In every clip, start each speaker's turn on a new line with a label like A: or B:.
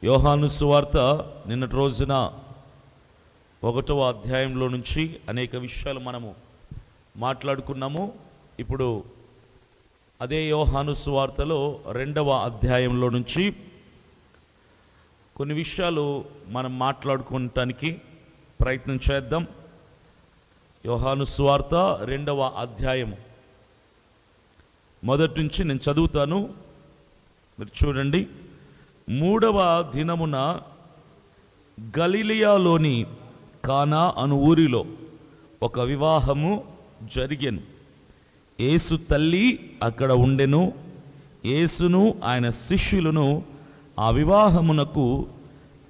A: యోహాను సువార్త నిన్నటి రోజున 1వ అధ్యాయంలో నుంచి అనేక విషయాలు మనము మాట్లాడుకున్నాము. ఇప్పుడు అదే యోహాను సువార్తలో 2వ అధ్యాయంలో నుంచి కొన్ని విషయాలు మనం మాట్లాడుకోవటానికి ప్రయత్నం చేద్దాం. యోహాను సువార్త 2వ అధ్యాయము మొదటి నుంచి నేను చదువుతాను, మీరు చూడండి. 3వ దినమున గలిలయలోని కానా అను ఊరిలో ఒక వివాహము జరిగెను. యేసు తల్లి అక్కడ ఉండెను. యేసును ఆయన శిష్యులను ఆ వివాహమునకు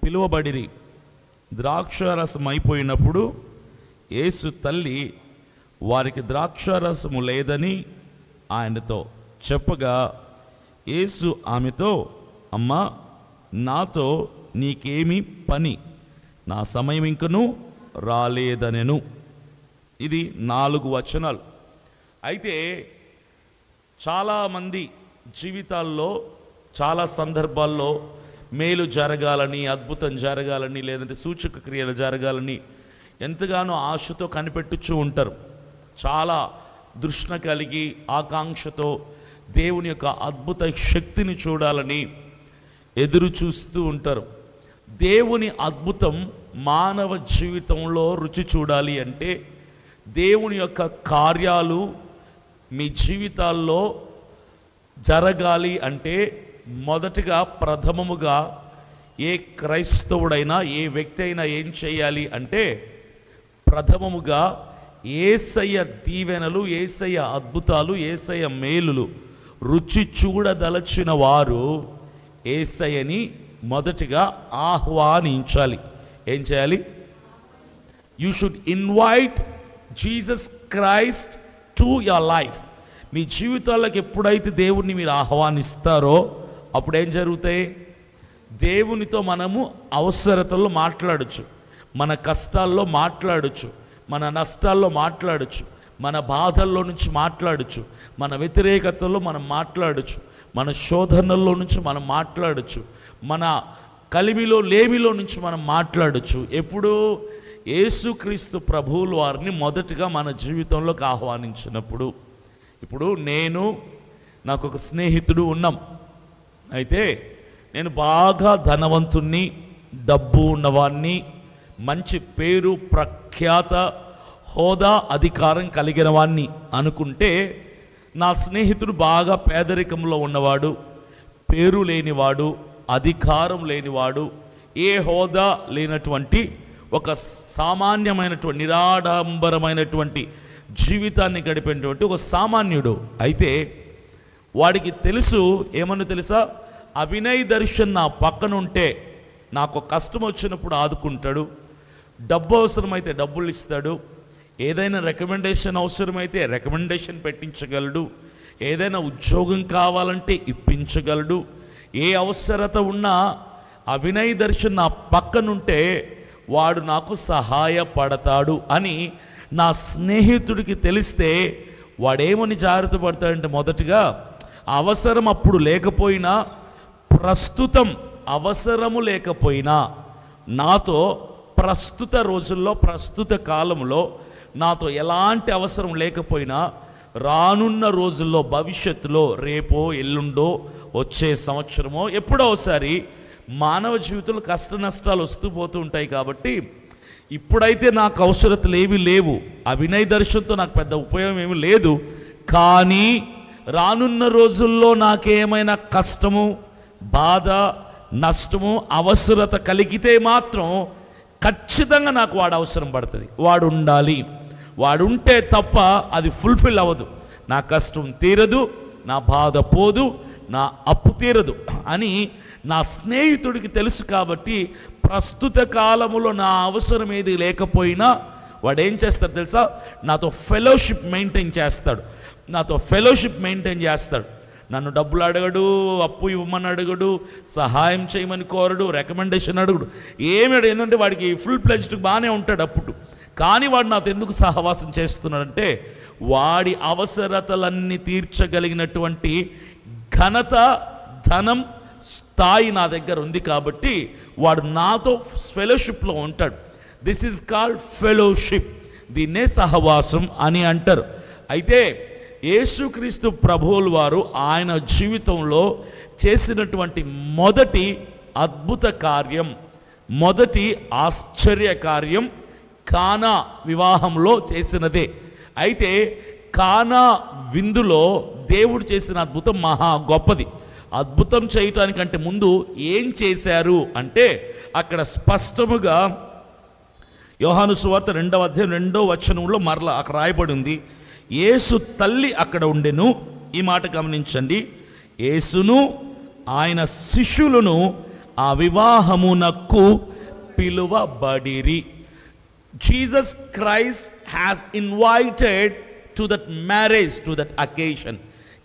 A: పిలువబడిరి. ద్రాక్షారసం అయిపోయినప్పుడు యేసు తల్లి వారికి ద్రాక్షారసము లేదని ఆయనతో చెప్పగా, యేసు ఆమెతో, అమ్మా, నాతో నీకేమి పని? నా సమయం ఇంకను రాలేదనెను. ఇది 4 వచనాలు. అయితే చాలామంది జీవితాల్లో చాలా సందర్భాల్లో మేలు జరగాలని, అద్భుతం జరగాలని, లేదంటే సూచక క్రియలు జరగాలని ఎంతగానో ఆశతో కనిపెట్టుచూ ఉంటారు. చాలా తృష్ణ కలిగి ఆకాంక్షతో దేవుని యొక్క అద్భుత శక్తిని చూడాలని ఎదురు చూస్తూ ఉంటారు. దేవుని అద్భుతం మానవ జీవితంలో రుచి చూడాలి అంటే, దేవుని యొక్క కార్యాలు మీ జీవితాల్లో జరగాలి అంటే, మొదటిగా ప్రథమముగా ఏ క్రైస్తవుడైనా ఏ వ్యక్తి అయినా ఏం చేయాలి అంటే, ప్రథమముగా యేసయ్య దీవెనలు, యేసయ్య అద్భుతాలు, యేసయ్య మేలులు రుచి చూడదలచిన వారు యేసయ్యని మొదటిగా ఆహ్వానించాలి. ఏం చేయాలి? You should invite Jesus Christ to your life. మీ జీవితాలకు ఎప్పుడైతే దేవుణ్ణి మీరు ఆహ్వానిస్తారో అప్పుడేం జరుగుతాయి? దేవునితో మనము అవసరతల్లో మాట్లాడచ్చు, మన కష్టాల్లో మాట్లాడచ్చు, మన నష్టాల్లో మాట్లాడచ్చు, మన బాధల్లో నుంచి మాట్లాడచ్చు, మన వ్యతిరేకతలో మనం మాట్లాడచ్చు, మన శోధనల్లో నుంచి మనం మాట్లాడచ్చు, మన కలిమిలో లేమిలో నుంచి మనం మాట్లాడచ్చు. ఎప్పుడు? యేసుక్రీస్తు ప్రభువుల వారిని మొదటగా మన జీవితంలోకి ఆహ్వానించినప్పుడు. ఇప్పుడు నాకు ఒక స్నేహితుడు ఉన్నాం. అయితే నేను బాగా ధనవంతుణ్ణి, డబ్బు ఉన్నవాణ్ణి, మంచి పేరు ప్రఖ్యాత హోదా అధికారం కలిగిన వాణ్ణి అనుకుంటే, నా స్నేహితుడు బాగా పేదరికంలో ఉన్నవాడు, పేరు లేనివాడు, అధికారం లేనివాడు, ఏ హోదా లేనటువంటి ఒక సామాన్యమైనటువంటి నిరాడంబరమైనటువంటి జీవితాన్ని గడిపినటువంటి ఒక సామాన్యుడు. అయితే వాడికి తెలుసు, ఏమన్నా తెలుసా? అభినయ్ దర్శన్ నా పక్కన ఉంటే నాకు కష్టం వచ్చినప్పుడు ఆదుకుంటాడు, డబ్బు అవసరమైతే డబ్బులు ఇస్తాడు, ఏదైనా రికమెండేషన్ అవసరమైతే రికమెండేషన్ పెట్టించగలడు, ఏదైనా ఉద్యోగం కావాలంటే ఇప్పించగలడు, ఏ అవసరత ఉన్నా అభినయ్ దర్శన్ నా పక్కనుంటే వాడు నాకు సహాయపడతాడు అని నా స్నేహితుడికి తెలిస్తే వాడేమని జాగ్రత్త పడతాడంటే, మొదటిగా అవసరం అప్పుడు లేకపోయినా, ప్రస్తుతం అవసరము లేకపోయినా, నాతో ప్రస్తుత రోజుల్లో, ప్రస్తుత కాలంలో నాతో ఎలాంటి అవసరం లేకపోయినా, రానున్న రోజుల్లో, భవిష్యత్తులో, రేపో ఎల్లుండో, వచ్చే సంవత్సరమో ఎప్పుడో ఒకసారి మానవ జీవితంలో కష్ట నష్టాలు వస్తూ పోతూ ఉంటాయి. కాబట్టి ఇప్పుడైతే నాకు అవసరతలు ఏమీ లేవు, అభినయ్ దర్శన్తో నాకు పెద్ద ఉపయోగం ఏమీ లేదు, కానీ రానున్న రోజుల్లో నాకేమైనా కష్టము, బాధ, నష్టము, అవసరత కలిగితే మాత్రం ఖచ్చితంగా నాకు వాడు అవసరం పడుతుంది. వాడు ఉండాలి. వాడు ఉంటే తప్ప అది ఫుల్ఫిల్ అవ్వదు. నా కష్టం తీరదు, నా బాధ పోదు, నా అప్పు తీరదు అని నా స్నేహితుడికి తెలుసు. కాబట్టి ప్రస్తుత కాలములో నా అవసరం ఏది లేకపోయినా వాడు ఏం చేస్తాడు తెలుసా? నాతో ఫెలోషిప్ మెయింటైన్ చేస్తాడు. నన్ను డబ్బులు అడగడు, అప్పు ఇవ్వమని అడగడు, సహాయం చేయమని కోరడు, రికమెండేషన్ అడగడు, ఏమి అడగడు. ఏంటంటే వాడికి ఫుల్ ప్లెజ్డ్ బాగానే ఉంటాడు అప్పుడు. కానీ వాడు నాతో ఎందుకు సహవాసం చేస్తున్నాడంటే, వాడి అవసరతలన్నీ తీర్చగలిగినటువంటి ఘనత, ధనం, స్థాయి నా దగ్గర ఉంది కాబట్టి వాడు నాతో ఫెలోషిప్లో ఉంటాడు. This is called fellowship. దీన్నే సహవాసం అని అంటారు. అయితే యేసుక్రీస్తు ప్రభువుల వారు ఆయన జీవితంలో చేసినటువంటి మొదటి అద్భుత కార్యం, మొదటి ఆశ్చర్య కార్యం కానా వివాహంలో చేసినదే. అయితే కానా విందులో దేవుడు చేసిన అద్భుతం మహా గొప్పది. అద్భుతం చేయటానికంటే ముందు ఏం చేశారు అంటే అక్కడ స్పష్టముగా యోహాను సువార్త 2వ అధ్యాయం 2వ వచనంలో మరలా అక్కడ రాయబడి ఉంది, యేసు తల్లి అక్కడ ఉండెను. ఈ మాట గమనించండి. యేసును ఆయన శిష్యులను ఆ వివాహమునకు పిలువబడిరి. Jesus Christ has invited to that marriage, to that occasion.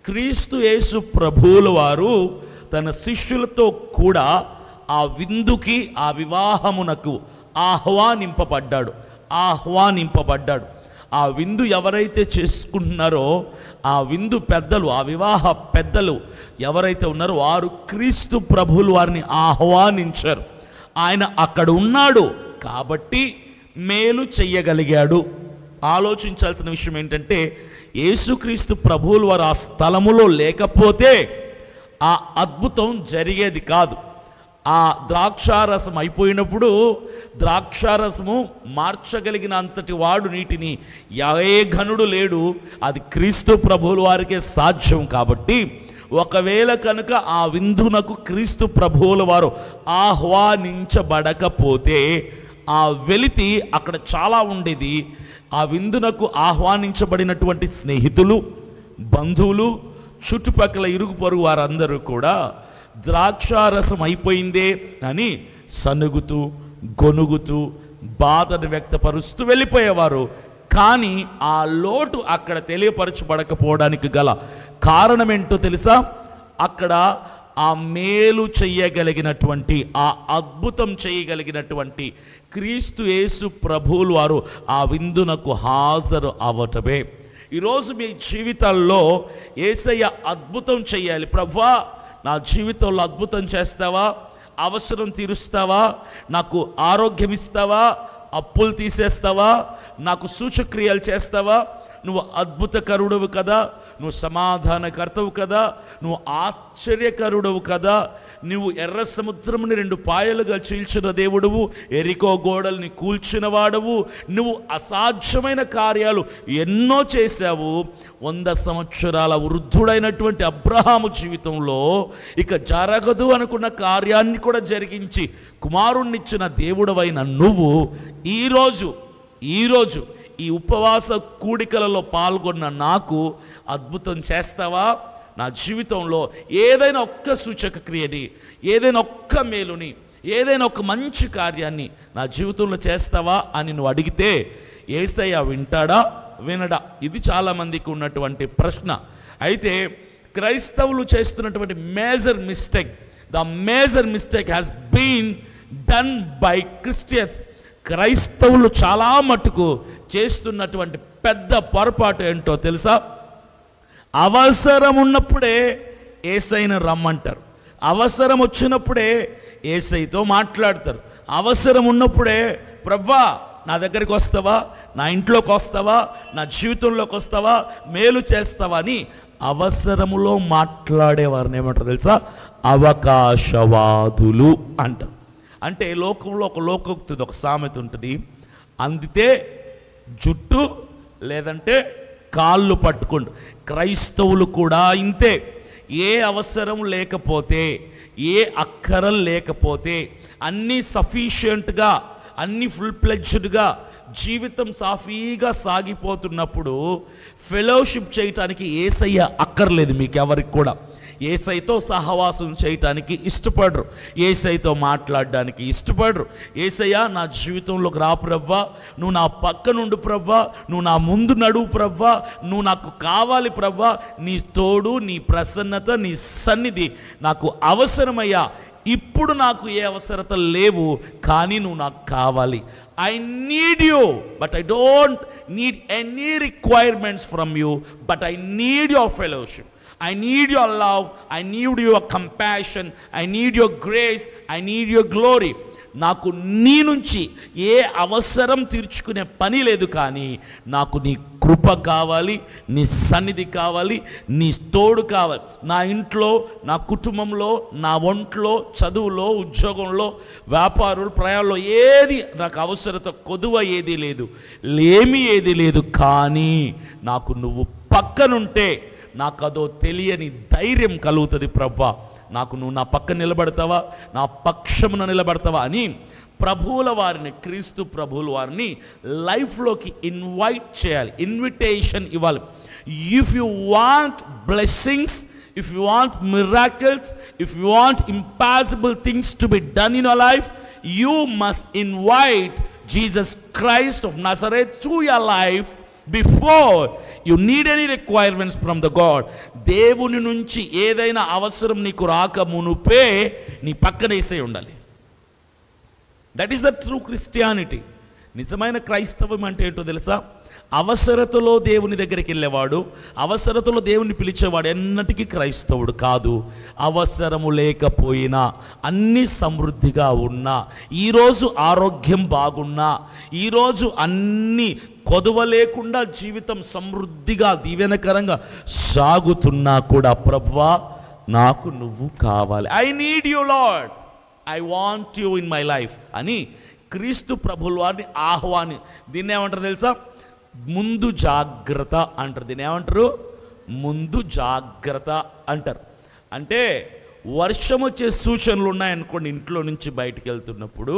A: క్రీస్తు యేసు ప్రభువుల వారు తన శిష్యులతో కూడా ఆ విందుకి, ఆ వివాహమునకు ఆహ్వానింపబడ్డాడు. ఆ విందు ఎవరైతే చేసుకుంటున్నారో ఆ విందు పెద్దలు, ఆ వివాహ పెద్దలు ఎవరైతే ఉన్నారో వారు క్రీస్తు ప్రభువులు వారిని ఆహ్వానించారు. ఆయన అక్కడ ఉన్నాడు కాబట్టి మేలు చెయ్యగలిగాడు. ఆలోచించాల్సిన విషయం ఏంటంటే యేసుక్రీస్తు ప్రభువులు వారు ఆ స్థలములో లేకపోతే ఆ అద్భుతం జరిగేది కాదు. ఆ ద్రాక్షారసం అయిపోయినప్పుడు ద్రాక్షారసము మార్చగలిగిన అంతటి వాడు నీటిని ఏ ఘనుడు లేడు, అది క్రీస్తు ప్రభువుల వారికే సాధ్యం. కాబట్టి ఒకవేళ కనుక ఆ విందునకు క్రీస్తు ప్రభువుల వారు ఆహ్వానించబడకపోతే ఆ వెలితి అక్కడ చాలా ఉండేది. ఆ విందునకు ఆహ్వానించబడినటువంటి స్నేహితులు, బంధువులు, చుట్టుపక్కల ఇరుగు పొరుగు వారందరూ కూడా ద్రాక్షారసం అయిపోయిందే అని సనుగుతూ, గొనుగుతూ, బాధను వ్యక్తపరుస్తూ వెళ్ళిపోయేవారు. కానీ ఆ లోటు అక్కడ తెలియపరచబడకపోవడానికి గల కారణం ఏంటో తెలుసా? అక్కడ ఆ మేలు చెయ్యగలిగినటువంటి, ఆ అద్భుతం చేయగలిగినటువంటి క్రీస్తు యేసు ప్రభువులు వారు ఆ విందునకు హాజరు అవ్వటమే. ఈరోజు మీ జీవితాల్లో యేసయ్య అద్భుతం చెయ్యాలి. ప్రభువా, నా జీవితంలో అద్భుతం చేస్తావా, అవసరం తీరుస్తావా, నాకు ఆరోగ్యం ఇస్తావా, అప్పులు తీసేస్తావా, నాకు సూచక్రియలు చేస్తావా, నువ్వు అద్భుతకరుడవు కదా, నువ్వు సమాధానకర్తవు కదా, నువ్వు ఆశ్చర్యకరుడవు కదా, నువ్వు ఎర్ర సముద్రముని 2 పాయలుగా చీల్చిన దేవుడవు, ఎరికో గోడల్ని కూల్చిన వాడవు, నువ్వు అసాధ్యమైన కార్యాలు ఎన్నో చేశావు. 100 సంవత్సరాల వృద్ధుడైనటువంటి అబ్రహాము జీవితంలో ఇక జరగదు అనుకున్న కార్యాన్ని కూడా జరిగించి కుమారుణ్ణిచ్చిన దేవుడవైన నువ్వు ఈరోజు ఈ ఉపవాస కూడికలలో పాల్గొన్న నాకు అద్భుతం చేస్తావా? నా జీవితంలో ఏదైనా ఒక్క సూచక క్రియని, ఏదైనా ఒక్క మేలుని, ఏదైనా ఒక మంచి కార్యాన్ని నా జీవితంలో చేస్తావా అని నువ్వు అడిగితే యేసయ్య వింటాడా, వినడా? ఇది చాలామందికి ఉన్నటువంటి ప్రశ్న. అయితే క్రైస్తవులు చేస్తున్నటువంటి major mistake has been done by Christians. క్రైస్తవులు చాలా మటుకు చేస్తున్నటువంటి పెద్ద పొరపాటు ఏంటో తెలుసా? అవసరం ఉన్నప్పుడే యేసయ్యను రమ్మంటారు, అవసరం వచ్చినప్పుడే యేసయ్యతో మాట్లాడతారు, అవసరం ఉన్నప్పుడే ప్రభువా నా దగ్గరికి వస్తావా, నా ఇంట్లోకి వస్తావా, నా జీవితంలోకి వస్తావా, మేలు చేస్తావా అని అవసరములో మాట్లాడేవారిని ఏమంటారు తెలుసా? అవకాశవాదులు అంటారు. అంటే లోకంలో ఒక లోకోక్తి, ఒక సామెత ఉంటుంది, అందితే జుట్టు లేదంటే కాళ్ళు పట్టుకోండు. క్రైస్తవులు కూడా ఇంతే. ఏ అవసరం లేకపోతే, ఏ అక్కరం లేకపోతే, అన్నీ సఫిషియెంట్గా, అన్నీ ఫుల్ ప్లెడ్జ్డ్గా జీవితం సాఫీగా సాగిపోతున్నప్పుడు ఫెలోషిప్ చేయటానికి యేసయ్య అక్కర్లేదు. మీకు ఎవరికి కూడా యేసయ్యతో సహవాసం చేయటానికి ఇష్టపడరు, యేసయ్యతో మాట్లాడడానికి ఇష్టపడరు. యేసయ్య నా జీవితంలోకి రా ప్రవ్వా, నువ్వు నా పక్క నుండి ప్రవ్వా, నువ్వు నా ముందు నడువు ప్రవ్వా, నువ్వు నాకు కావాలి ప్రవ్వా, నీ తోడు, నీ ప్రసన్నత, నీ సన్నిధి నాకు అవసరమయ్యా. ఇప్పుడు నాకు ఏ అవసరత లేవు, కానీ నువ్వు నాకు కావాలి. I need you, but I don't need any requirements from you, but I need your fellowship. I need your love, I need your compassion, I need your grace, I need your glory. నాకు నీ నుంచి ఏ అవసరం తీర్చుకునే పని లేదు, కానీ నాకు నీ కృప కావాలి, నీ సన్నిధి కావాలి, నీ తోడు కావాలి. నా ఇంట్లో, నా కుటుంబంలో, నా ఒంట్లో, చదువులో, ఉద్యోగంలో, వ్యాపారులు, ప్రయాణంలో ఏది నాకు అవసరత కొదువ ఏది లేదు, లేమి ఏది లేదు, కానీ నాకు నువ్వు పక్కనుంటే నాకు అదో తెలియని ధైర్యం కలుగుతుంది. ప్రభువా, నాకు నువ్వు నా పక్కన నిలబడతావా, నా పక్షమున నిలబడతావా అని ప్రభువుల వారిని, క్రీస్తు ప్రభువుల వారిని లైఫ్లోకి ఇన్వైట్ చేయాలి, ఇన్విటేషన్ ఇవ్వాలి. If you want blessings, if you want miracles, if you want impossible things to be done in your life, you must invite Jesus Christ of Nazareth to your life before you need any requirements from the God. దేవుని నుంచి ఏదైనా అవసరం నీకు రాక మునుపే నీ పక్కన వేసే ఉండాలి. That is the true Christianity. నిజమైన క్రైస్తవం అంటే ఏంటో తెలుసా? అవసరతలో దేవుని దగ్గరికి వెళ్ళేవాడు, అవసరతలో దేవుని పిలిచేవాడు ఎన్నటికీ క్రైస్తవుడు కాదు. అవసరము లేకపోయినా, అన్ని సమృద్ధిగా ఉన్నా, ఈరోజు ఆరోగ్యం బాగున్నా, ఈరోజు అన్ని కొదువ లేకుండా జీవితం సమృద్ధిగా దీవెనకరంగా సాగుతున్నా కూడా, ప్రభువా నాకు నువ్వు కావాలి, I need you lord, I want you in my life అని క్రీస్తు ప్రభువుల వారిని ఆహ్వాని. దీన్ని ఏమంటారు తెలుసా? ముందు జాగ్రత్త అంటారు. దీన్ని ఏమంటారు? ముందు జాగ్రత్త అంటారు. అంటే వర్షం వచ్చే సూచనలు ఉన్నాయనుకోండి, ఇంట్లో నుంచి బయటికి వెళ్తున్నప్పుడు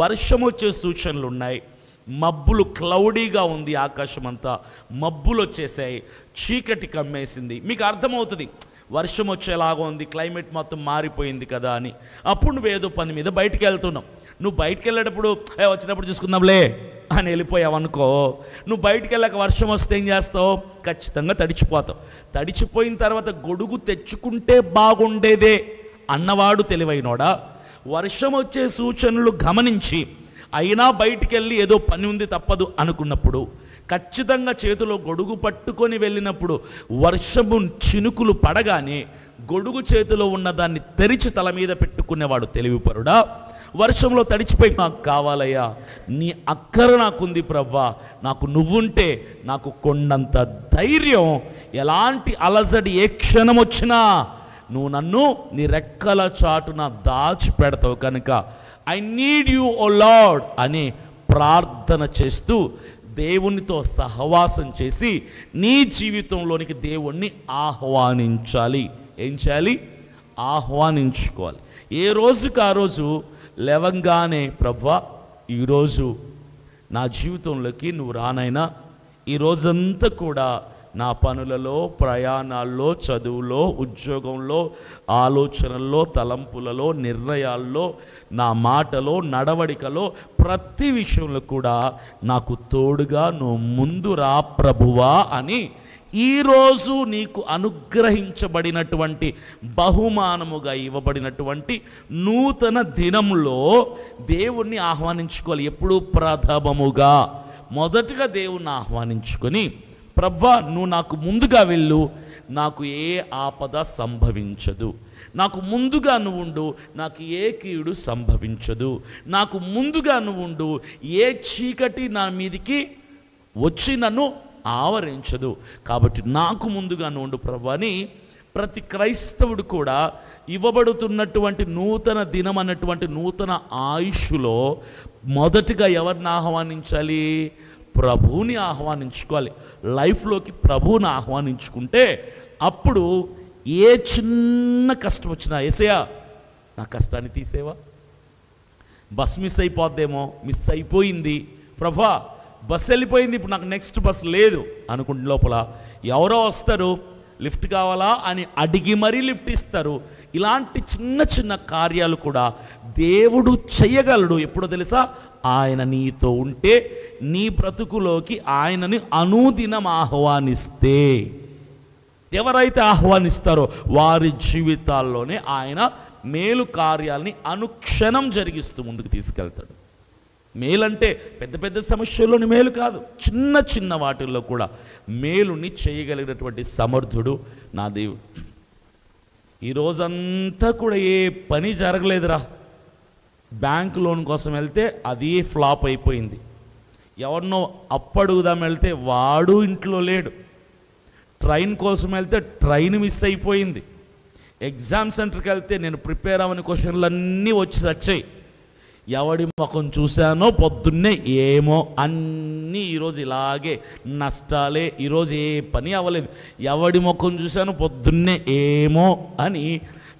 A: వర్షం వచ్చే సూచనలు ఉన్నాయి, మబ్బులు క్లౌడీగా ఉంది, ఆకాశం అంతా మబ్బులు వచ్చేసాయి, చీకటి కమ్మేసింది, మీకు అర్థమవుతుంది వర్షం వచ్చేలాగా ఉంది, క్లైమేట్ మొత్తం మారిపోయింది కదా అని. అప్పుడు నువ్వు ఏదో పని మీద బయటికి వెళ్తున్నావు. నువ్వు బయటికి వెళ్ళేటప్పుడు వచ్చినప్పుడు చూసుకుందాంలే అని వెళ్ళిపోయావు అనుకో, నువ్వు బయటికి వెళ్ళాక వర్షం వస్తే ఏం చేస్తావు? ఖచ్చితంగా తడిచిపోతావు. తడిచిపోయిన తర్వాత గొడుగు తెచ్చుకుంటే బాగుండేదే అన్నవాడు తెలివైనోడా? వర్షం వచ్చే సూచనలు గమనించి అయినా బయటికి వెళ్ళి ఏదో పని ఉంది తప్పదు అనుకున్నప్పుడు, ఖచ్చితంగా చేతిలో గొడుగు పట్టుకొని వెళ్ళినప్పుడు వర్షము చినుకులు పడగానే గొడుగు చేతిలో ఉన్నదాన్ని తెరిచి తల మీద పెట్టుకునేవాడు తెలివిపరుడా? వర్షంలో తడిచిపోయి నాకు కావాలయ్యా, నీ అక్కర నాకుంది ప్రవ్వా, నాకు నువ్వుంటే నాకు కొండంత ధైర్యం, ఎలాంటి అలజడి ఏ క్షణం వచ్చినా నువ్వు నన్ను నీ రెక్కల చాటున దాచిపెడతావు కనుక I need you O Lord అని ప్రార్థన చేస్తూ దేవునితో సహవాసం చేసి నీ జీవితంలోనికి దేవుణ్ణి ఆహ్వానించాలి. ఏం చేయాలి? ఆహ్వానించుకోవాలి. ఏ రోజుకి ఆ రోజు లేవంగానే, ప్రభువా ఈరోజు నా జీవితంలోకి నువ్వు రానైనా, ఈ రోజంతా కూడా నా పనులలో, ప్రయాణాల్లో, చదువులో, ఉద్యోగంలో, ఆలోచనల్లో, తలంపులలో, నిర్ణయాల్లో, నా మాటలో, నడవడికలో, ప్రతి విషయంలో కూడా నాకు తోడుగా నువ్వు ముందు రా ప్రభువా అని ఈరోజు నీకు అనుగ్రహించబడినటువంటి బహుమానముగా ఇవ్వబడినటువంటి నూతన దినంలో దేవుణ్ణి ఆహ్వానించుకోవాలి. ఎప్పుడు ప్రథమముగా మొదటగా దేవుణ్ణి ఆహ్వానించుకొని, ప్రభువా నువ్వు నాకు ముందుగా వెళ్ళు, నాకు ఏ ఆపద సంభవించదు, నాకు ముందుగా నువ్వు ఉండు, నాకు ఏ కీడు సంభవించదు, నాకు ముందుగా నువ్వు ఉండు, ఏ చీకటి నా మీదికి వచ్చి నన్ను ఆవరించదు, కాబట్టి నాకు ముందుగా నువ్వు ఉండు ప్రభువా అని ప్రతి క్రైస్తవుడు కూడా ఇవ్వబడుతున్నటువంటి నూతన దినం అన్నటువంటి నూతన ఆయుష్లో మొదటిగా ఎవరిని ఆహ్వానించాలి? ప్రభువుని ఆహ్వానించుకోవాలి. లైఫ్లోకి ప్రభువుని ఆహ్వానించుకుంటే అప్పుడు ఏ చిన్న కష్టం వచ్చినా, యేసయ్యా నా కష్టాన్ని తీసేవా, బస్ మిస్ అయిపోద్దేమో, మిస్ అయిపోయింది ప్రభువా, బస్సు వెళ్ళిపోయింది, ఇప్పుడు నాకు నెక్స్ట్ బస్ లేదు అనుకుంటే లోపల ఎవరో వస్తారు, లిఫ్ట్ కావాలా అని అడిగి మరీ లిఫ్ట్ ఇస్తారు. ఇలాంటి చిన్న చిన్న కార్యాలు కూడా దేవుడు చెయ్యగలడు. ఎప్పుడో తెలుసా? ఆయన నీతో ఉంటే, నీ బ్రతుకులోకి ఆయనని అనుదినం ఆహ్వానిస్తే. ఎవరైతే ఆహ్వానిస్తారో వారి జీవితాల్లోనే ఆయన మేలు కార్యాలని అనుక్షణం జరిగిస్తూ ముందుకు తీసుకెళ్తాడు. మేలంటే పెద్ద పెద్ద సమస్యల్లోని మేలు కాదు, చిన్న చిన్న వాటిల్లో కూడా మేలుని చేయగలిగినటువంటి సమర్థుడు నా దేవుడు. ఈరోజంతా కూడా ఏ పని జరగలేదురా. బ్యాంక్ లోన్ కోసం వెళ్తే అది ఫ్లాప్ అయిపోయింది. ఎవరినో అప్పడుగుదాం వెళ్తే వాడు ఇంట్లో లేడు. ట్రైన్ కోసం వెళ్తే ట్రైన్ మిస్ అయిపోయింది. ఎగ్జామ్ సెంటర్కి వెళ్తే నేను ప్రిపేర్ అవ్వని క్వశ్చన్లన్నీ వచ్చి వచ్చాయి. ఎవడి ముఖం చూశానో పొద్దున్నే ఏమో అన్నీ ఈరోజు ఇలాగే నష్టాలే. ఈరోజు ఏ పని అవ్వలేదు. ఎవడి ముఖం చూశానో పొద్దున్నే ఏమో అని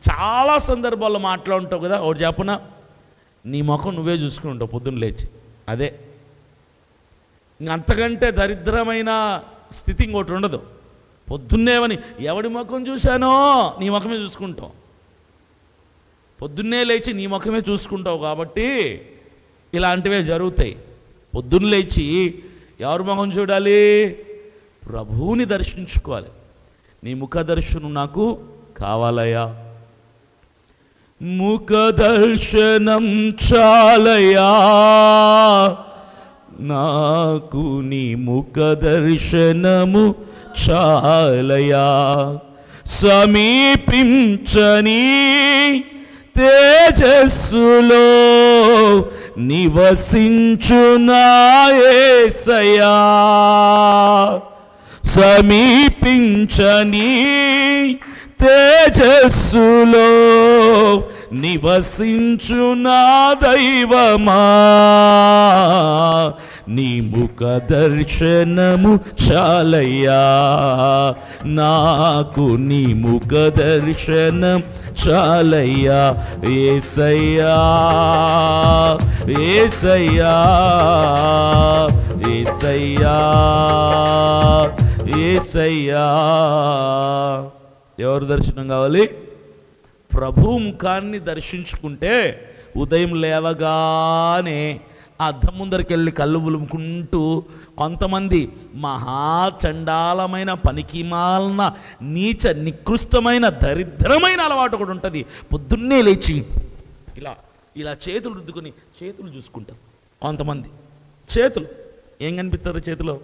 A: చాలా సందర్భాల్లో మాట్లాడుంటావు కదా. ఒకటి చెప్పనా, నీ ముఖం నువ్వే చూసుకుని ఉంటావు పొద్దున్న లేచి. అదే ఇంకంతకంటే దరిద్రమైన స్థితి ఇంకోటి ఉండదు. పొద్దున్నేమని ఎవడి ముఖం చూశానో నీ ముఖమే చూసుకుంటావు. పొద్దున్నే లేచి నీ ముఖమే చూసుకుంటావు కాబట్టి ఇలాంటివే జరుగుతాయి. పొద్దున్న లేచి ఎవరి ముఖం చూడాలి? ప్రభువుని దర్శించుకోవాలి. నీ ముఖ దర్శనం నాకు కావాలయ్యా, ముఖ దర్శనం చాలయ్యా, నాకు నీ ముఖ దర్శనము చాలయ్యా. సమీపించని తేజస్సులో నివసించు నా యేసయ్యా, సమీపించని తేజస్సులో నివసించు నా దైవమా, నీ ముఖ దర్శనము చాలయ్యా, నాకు నీ ముఖ దర్శనం చాలయ్యా. యేసయ్యా యేసయ్యా యేసయ్యా యేసయ్యా. ఎవరు దర్శనం కావాలి? ప్రభు ముఖాన్ని దర్శించుకుంటే ఉదయం లేవగానే అద్దం ముందరికి వెళ్ళి కళ్ళు బులుముకుంటూ కొంతమంది మహాచండాలమైన పనికిమాలిన నీచ నికృష్టమైన దరిద్రమైన అలవాటు కూడా ఉంటుంది. పొద్దున్నే లేచి ఇలా ఇలా చేతులు రుద్దుకొని చేతులు చూసుకుంటారు. కొంతమంది చేతులు ఏం కనిపిస్తారు? చేతిలో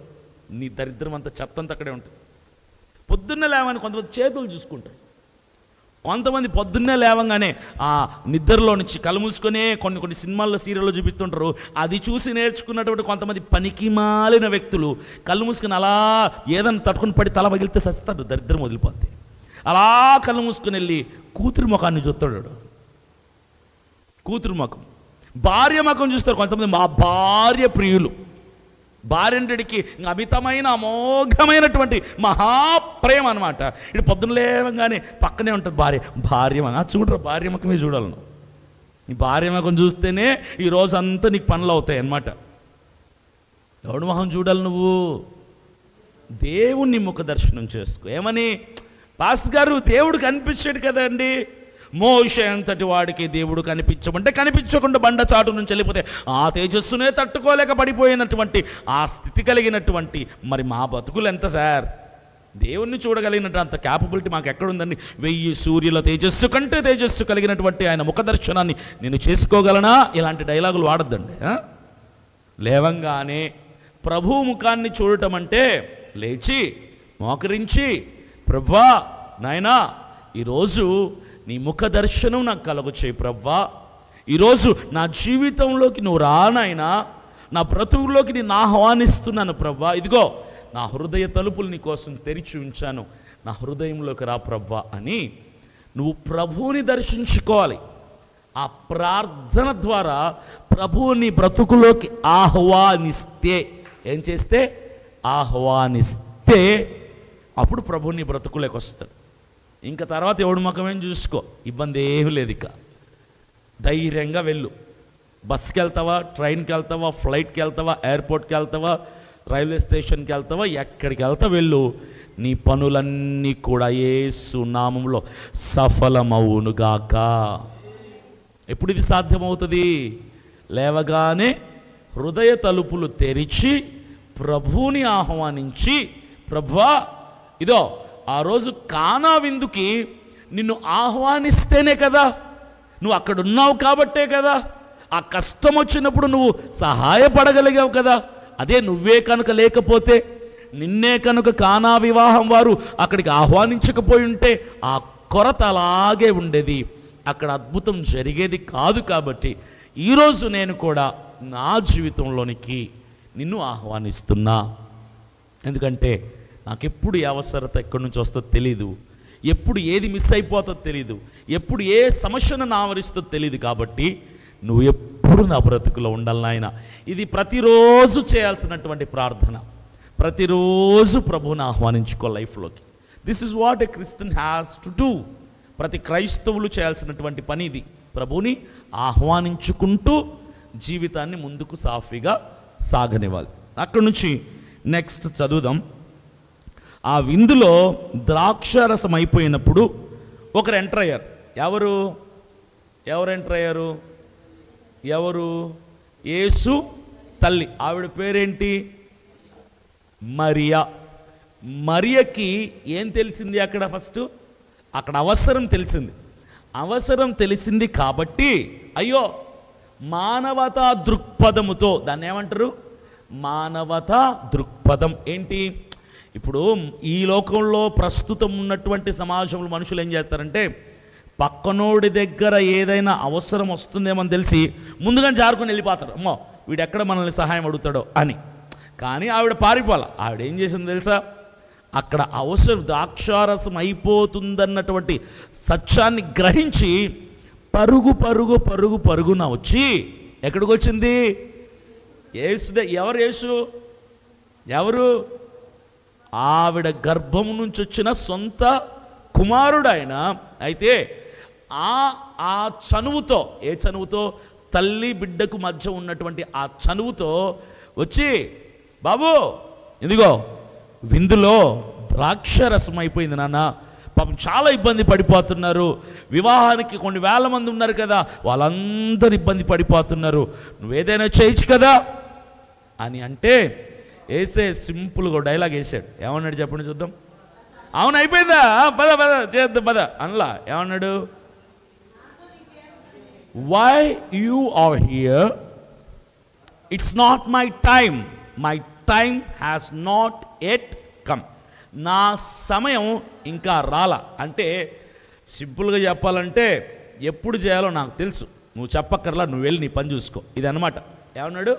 A: నీ దరిద్రం అంతా చెత్తంతా అక్కడే ఉంటుంది. పొద్దున్నే లేవని కొంతమంది చేతులు చూసుకుంటారు. కొంతమంది పొద్దున్నే లేవంగానే ఆ నిద్రలో నుంచి కళ్ళు మూసుకొనే కొన్ని సినిమాల్లో సీరియల్లో చూపిస్తుంటారు. అది చూసి నేర్చుకున్నటువంటి కొంతమంది పనికి మాలిన వ్యక్తులు కళ్ళు మూసుకొని అలా ఏదైనా తట్టుకొని పడి తల పగిలితే సస్తాడు, దరిద్రం వదిలిపోద్ది. అలా కళ్ళు మూసుకొని వెళ్ళి కూతురు ముఖాన్ని చూస్తాడు. కూతురు ముఖం, భార్య ముఖం చూస్తారు కొంతమంది. మా భార్య ప్రియులు, భార్యంటికి అమితమైన అమోఘమైనటువంటి మహాప్రేమ అనమాట. ఇటు పొద్దున లేవగానే పక్కనే ఉంటుంది భార్య చూడరు, భార్య ముఖమే చూడాలను. నీ భార్య ముఖం చూస్తేనే ఈ రోజంతా నీకు పనులు అవుతాయి అన్నమాట. ఎవడు ముఖం చూడాలి నువ్వు? దేవుణ్ణి ముఖ దర్శనం చేసుకో. ఏమని? పాస్టర్ గారు దేవుడు కనిపించాడు కదండి. మోషే అంతటి వాడికి దేవుడు కనిపించమంటే కనిపించకుండా బండ చాటు నుంచి వెళ్ళిపోతే ఆ తేజస్సునే తట్టుకోలేక పడిపోయినటువంటి ఆ స్థితి కలిగినటువంటి మరి మా బతుకులు ఎంత సార్? దేవుణ్ణి చూడగలిగినట్టు అంత క్యాపబిలిటీ మాకు ఎక్కడుందండి? 1000 సూర్యుల తేజస్సు కంటే తేజస్సు కలిగినటువంటి ఆయన ముఖ దర్శనాన్ని నేను చేసుకోగలనా? ఇలాంటి డైలాగులు వాడద్దండి. లేవంగానే ప్రభు ముఖాన్ని చూడటం అంటే లేచి మోకరించి, ప్రభువా నాయనా ఈరోజు నీ ముఖ దర్శనం నాకు కలుగ చేయి ప్రభువా, ఈరోజు నా జీవితంలోకి నువ్వు రానాయనా, నా బ్రతుకులోకి నేను ఆహ్వానిస్తున్నాను ప్రభువా, ఇదిగో నా హృదయ తలుపులు నీ కోసం తెరిచి ఉంచాను, నా హృదయంలోకి రా ప్రభువా అని నువ్వు ప్రభువుని దర్శించుకోవాలి. ఆ ప్రార్థన ద్వారా ప్రభువుని బ్రతుకులోకి ఆహ్వానిస్తే, ఏం చేస్తే? ఆహ్వానిస్తే అప్పుడు ప్రభువుని బ్రతుకులోకి వస్తాడు. ఇంకా తర్వాత ఎవడు ముఖమేం చూసుకో, ఇబ్బంది ఏమీ లేదు. ఇక ధైర్యంగా వెళ్ళు. బస్కి వెళ్తావా, ట్రైన్కి వెళ్తావా, ఫ్లైట్కి వెళ్తావా, ఎయిర్పోర్ట్కి వెళ్తావా, రైల్వే స్టేషన్కి వెళ్తావా, ఎక్కడికి వెళ్తా వెళ్ళు. నీ పనులన్నీ కూడా యేసు నామములో సఫలమవునుగాక. ఎప్పుడు ఇది సాధ్యమవుతుంది? లేవగానే హృదయ తలుపులు తెరిచి ప్రభువుని ఆహ్వానించి, ప్రభువా ఇదో ఆ రోజు కానా విందుకి నిన్ను ఆహ్వానిస్తేనే కదా, నువ్వు అక్కడ ఉన్నావు కాబట్టే కదా, ఆ కష్టం వచ్చినప్పుడు నువ్వు సహాయపడగలిగావు కదా. అదే నువ్వే కనుక లేకపోతే, నిన్నే కనుక కానా వివాహం వారు అక్కడికి ఆహ్వానించకపోయి ఉంటే ఆ కొరత అలాగే ఉండేది, అక్కడ అద్భుతం జరిగేది కాదు. కాబట్టి ఈరోజు నేను కూడా నా జీవితంలోనికి నిన్ను ఆహ్వానిస్తున్నా. ఎందుకంటే నాకెప్పుడు ఏ అవసరత ఎక్కడి నుంచి వస్తుందో తెలీదు, ఎప్పుడు ఏది మిస్ అయిపోతుందో తెలీదు, ఎప్పుడు ఏ సమస్యను నా ఆవరిస్తుందో తెలీదు. కాబట్టి నువ్వు ఎప్పుడు నా బ్రతుకులో ఉండాలి నాయన. ఇది ప్రతిరోజు చేయాల్సినటువంటి ప్రార్థన. ప్రతిరోజు ప్రభువుని ఆహ్వానించుకో లైఫ్లోకి. This is what a Christian has to do. ప్రతి క్రైస్తవులు చేయాల్సినటువంటి పని ఇది. ప్రభువుని ఆహ్వానించుకుంటూ జీవితాన్ని ముందుకు సాఫీగా సాగనివ్వాలి. అక్కడి నుంచి నెక్స్ట్ చదువుదాం. ఆ విందులో ద్రాక్షారసం అయిపోయినప్పుడు ఒకరు ఎంటర్ అయ్యారు. ఎవరు ఎంటర్ అయ్యారు? ఎవరు? యేసు తల్లి. ఆవిడ పేరేంటి? మరియా. మరియకి ఏం తెలిసింది అక్కడ? ఫస్ట్ అక్కడ అవసరం తెలిసింది. అవసరం తెలిసింది కాబట్టి అయ్యో మానవతా దృక్పథముతో, దాన్ని ఏమంటారు? మానవతా దృక్పథం. ఏంటి? ఇప్పుడు ఈ లోకంలో ప్రస్తుతం ఉన్నటువంటి సమాజంలో మనుషులు ఏం చేస్తారంటే, పక్కనోడి దగ్గర ఏదైనా అవసరం వస్తుందేమని తెలిసి ముందుగా జారుకొని వెళ్ళిపోతారు. అమ్మో వీడు ఎక్కడ మనల్ని సహాయం అడుగుతాడో అని. కానీ ఆవిడ పారిపోవాలి. ఆవిడ ఏం చేసింది తెలుసా? అక్కడ అవసరం ద్రాక్షారసం అయిపోతుందన్నటువంటి సత్యాన్ని గ్రహించి పరుగున వచ్చి ఎక్కడికి వచ్చింది? యేసుదే. ఎవరు యేసు? ఎవరు? ఆవిడ గర్భం నుంచి వచ్చిన సొంత కుమారుడు ఆయన. అయితే ఆ చనువుతో, ఏ చనువుతో? తల్లి బిడ్డకు మధ్య ఉన్నటువంటి ఆ చనువుతో వచ్చి, బాబు ఇదిగో విందులో ద్రాక్షరసం అయిపోయింది నాన్న, పాపం చాలా ఇబ్బంది పడిపోతున్నారు, వివాహానికి కొన్ని వేల మంది ఉన్నారు కదా, వాళ్ళందరూ ఇబ్బంది పడిపోతున్నారు, నువ్వేదైనా చేయొచ్చు కదా అని అంటే వేసే సింపుల్గా డైలాగ్ వేసాడు. ఏమన్నాడు చెప్పండి చూద్దాం. అవును అయిపోయిందా, పద పద చేద్దాం పద అనలా. ఏమన్నాడు? Why you are here, it's not my time, my time has not yet come. నా సమయం ఇంకా రాలా. అంటే సింపుల్గా చెప్పాలంటే ఎప్పుడు చేయాలో నాకు తెలుసు, నువ్వు చెప్పక్కర్లా, నువ్వు వెళ్ళి నీ పని చూసుకో. ఇది అనమాట. ఏమన్నాడు?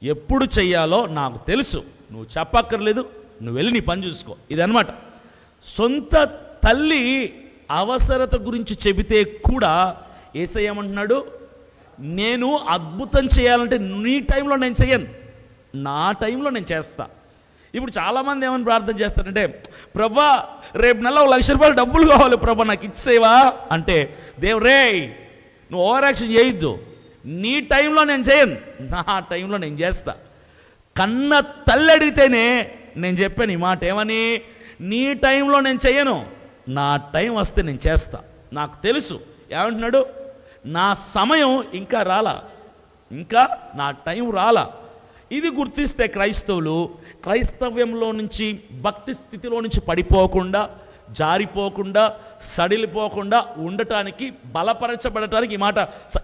A: ఎప్పుడు చెయ్యాలో నాకు తెలుసు, నువ్వు చెప్పక్కర్లేదు, నువ్వు వెళ్ళి నీ పని చూసుకో. ఇది అనమాట. సొంత తల్లి అవసరత గురించి చెబితే కూడా యేసయ్య ఏమంటున్నాడు? నేను అద్భుతం చేయాలంటే నీ టైంలో నేను చెయ్యను, నా టైంలో నేను చేస్తా. ఇప్పుడు చాలామంది ఏమని ప్రార్థన చేస్తారంటే, ప్రభా రేపు నెల 1,00,000 రూపాయలు డబ్బులు కావాలి ప్రభా, నాకు ఇచ్చేవా అంటే, దేవుడే నువ్వు ఓవర్ యాక్షన్ చేయొద్దు, నీ టైంలో నేను చేయను, నా టైంలో నేను చేస్తా. కన్న తల్లి అడిగితేనే నేను చెప్పాను ఈ మాట. ఏమని? నీ టైంలో నేను చేయను, నా టైం వస్తే నేను చేస్తా. నాకు తెలుసు. ఏమంటున్నాడు? నా సమయం ఇంకా రాలా, ఇంకా నా టైం రాలా. ఇది గుర్తిస్తే క్రైస్తవులు క్రైస్తవ్యంలో నుంచి, భక్తి స్థితిలో నుంచి పడిపోకుండా, జారిపోకుండా, సడిలిపోకుండా ఉండటానికి, బలపరచబడటానికి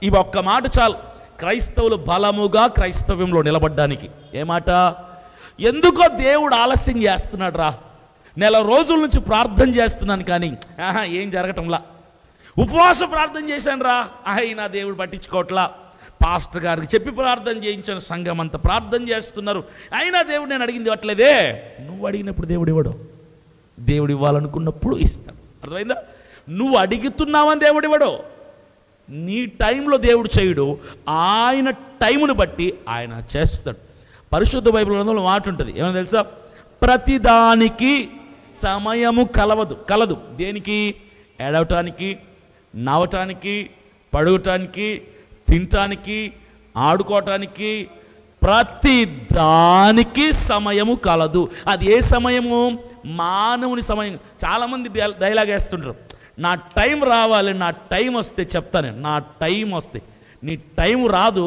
A: ఈ ఒక్క మాట చాలు. క్రైస్తవులు బలముగా క్రైస్తవ్యంలో నిలబడ్డానికి. ఏ మాట? ఎందుకో దేవుడు ఆలస్యం చేస్తున్నాడు రా, నెల రోజుల నుంచి ప్రార్థన చేస్తున్నాను కానీ ఏం జరగటంలా, ఉపవాస ప్రార్థన చేశాను రా, అయినా దేవుడు పట్టించుకోవట్లా, పాస్టర్ గారికి చెప్పి ప్రార్థన చేయించాను, సంఘం అంతా ప్రార్థన చేస్తున్నారు, అయినా దేవుడు నేను అడిగింది ఇవ్వట్లేదే. నువ్వు అడిగినప్పుడు దేవుడు ఇవ్వడు, దేవుడు ఇవ్వాలనుకున్నప్పుడు ఇస్తాడు. అర్థమైందా? నువ్వు అడుగుతున్నావని దేవుడు ఇవ్వడు, నీ టైంలో దేవుడు చేయడు, ఆయన టైమును బట్టి ఆయన చేస్తాడు. పరిశుద్ధ బైబిల్ గ్రంథంలో మాట ఉంటుంది, ఏమని తెలుసా? ప్రతిదానికి సమయము కలదు. దేనికి? ఏడవటానికి, నవ్వటానికి, పడవటానికి, తినటానికి, ఆడుకోవటానికి, ప్రతి దానికి సమయము కలదు. అది ఏ సమయము? మానవుని సమయం. చాలామంది డైలాగ్ వేస్తుంటారు, నా టైం రావాలి, నా టైం వస్తే చెప్తాను, నా టైం వస్తే. నీ టైం రాదు.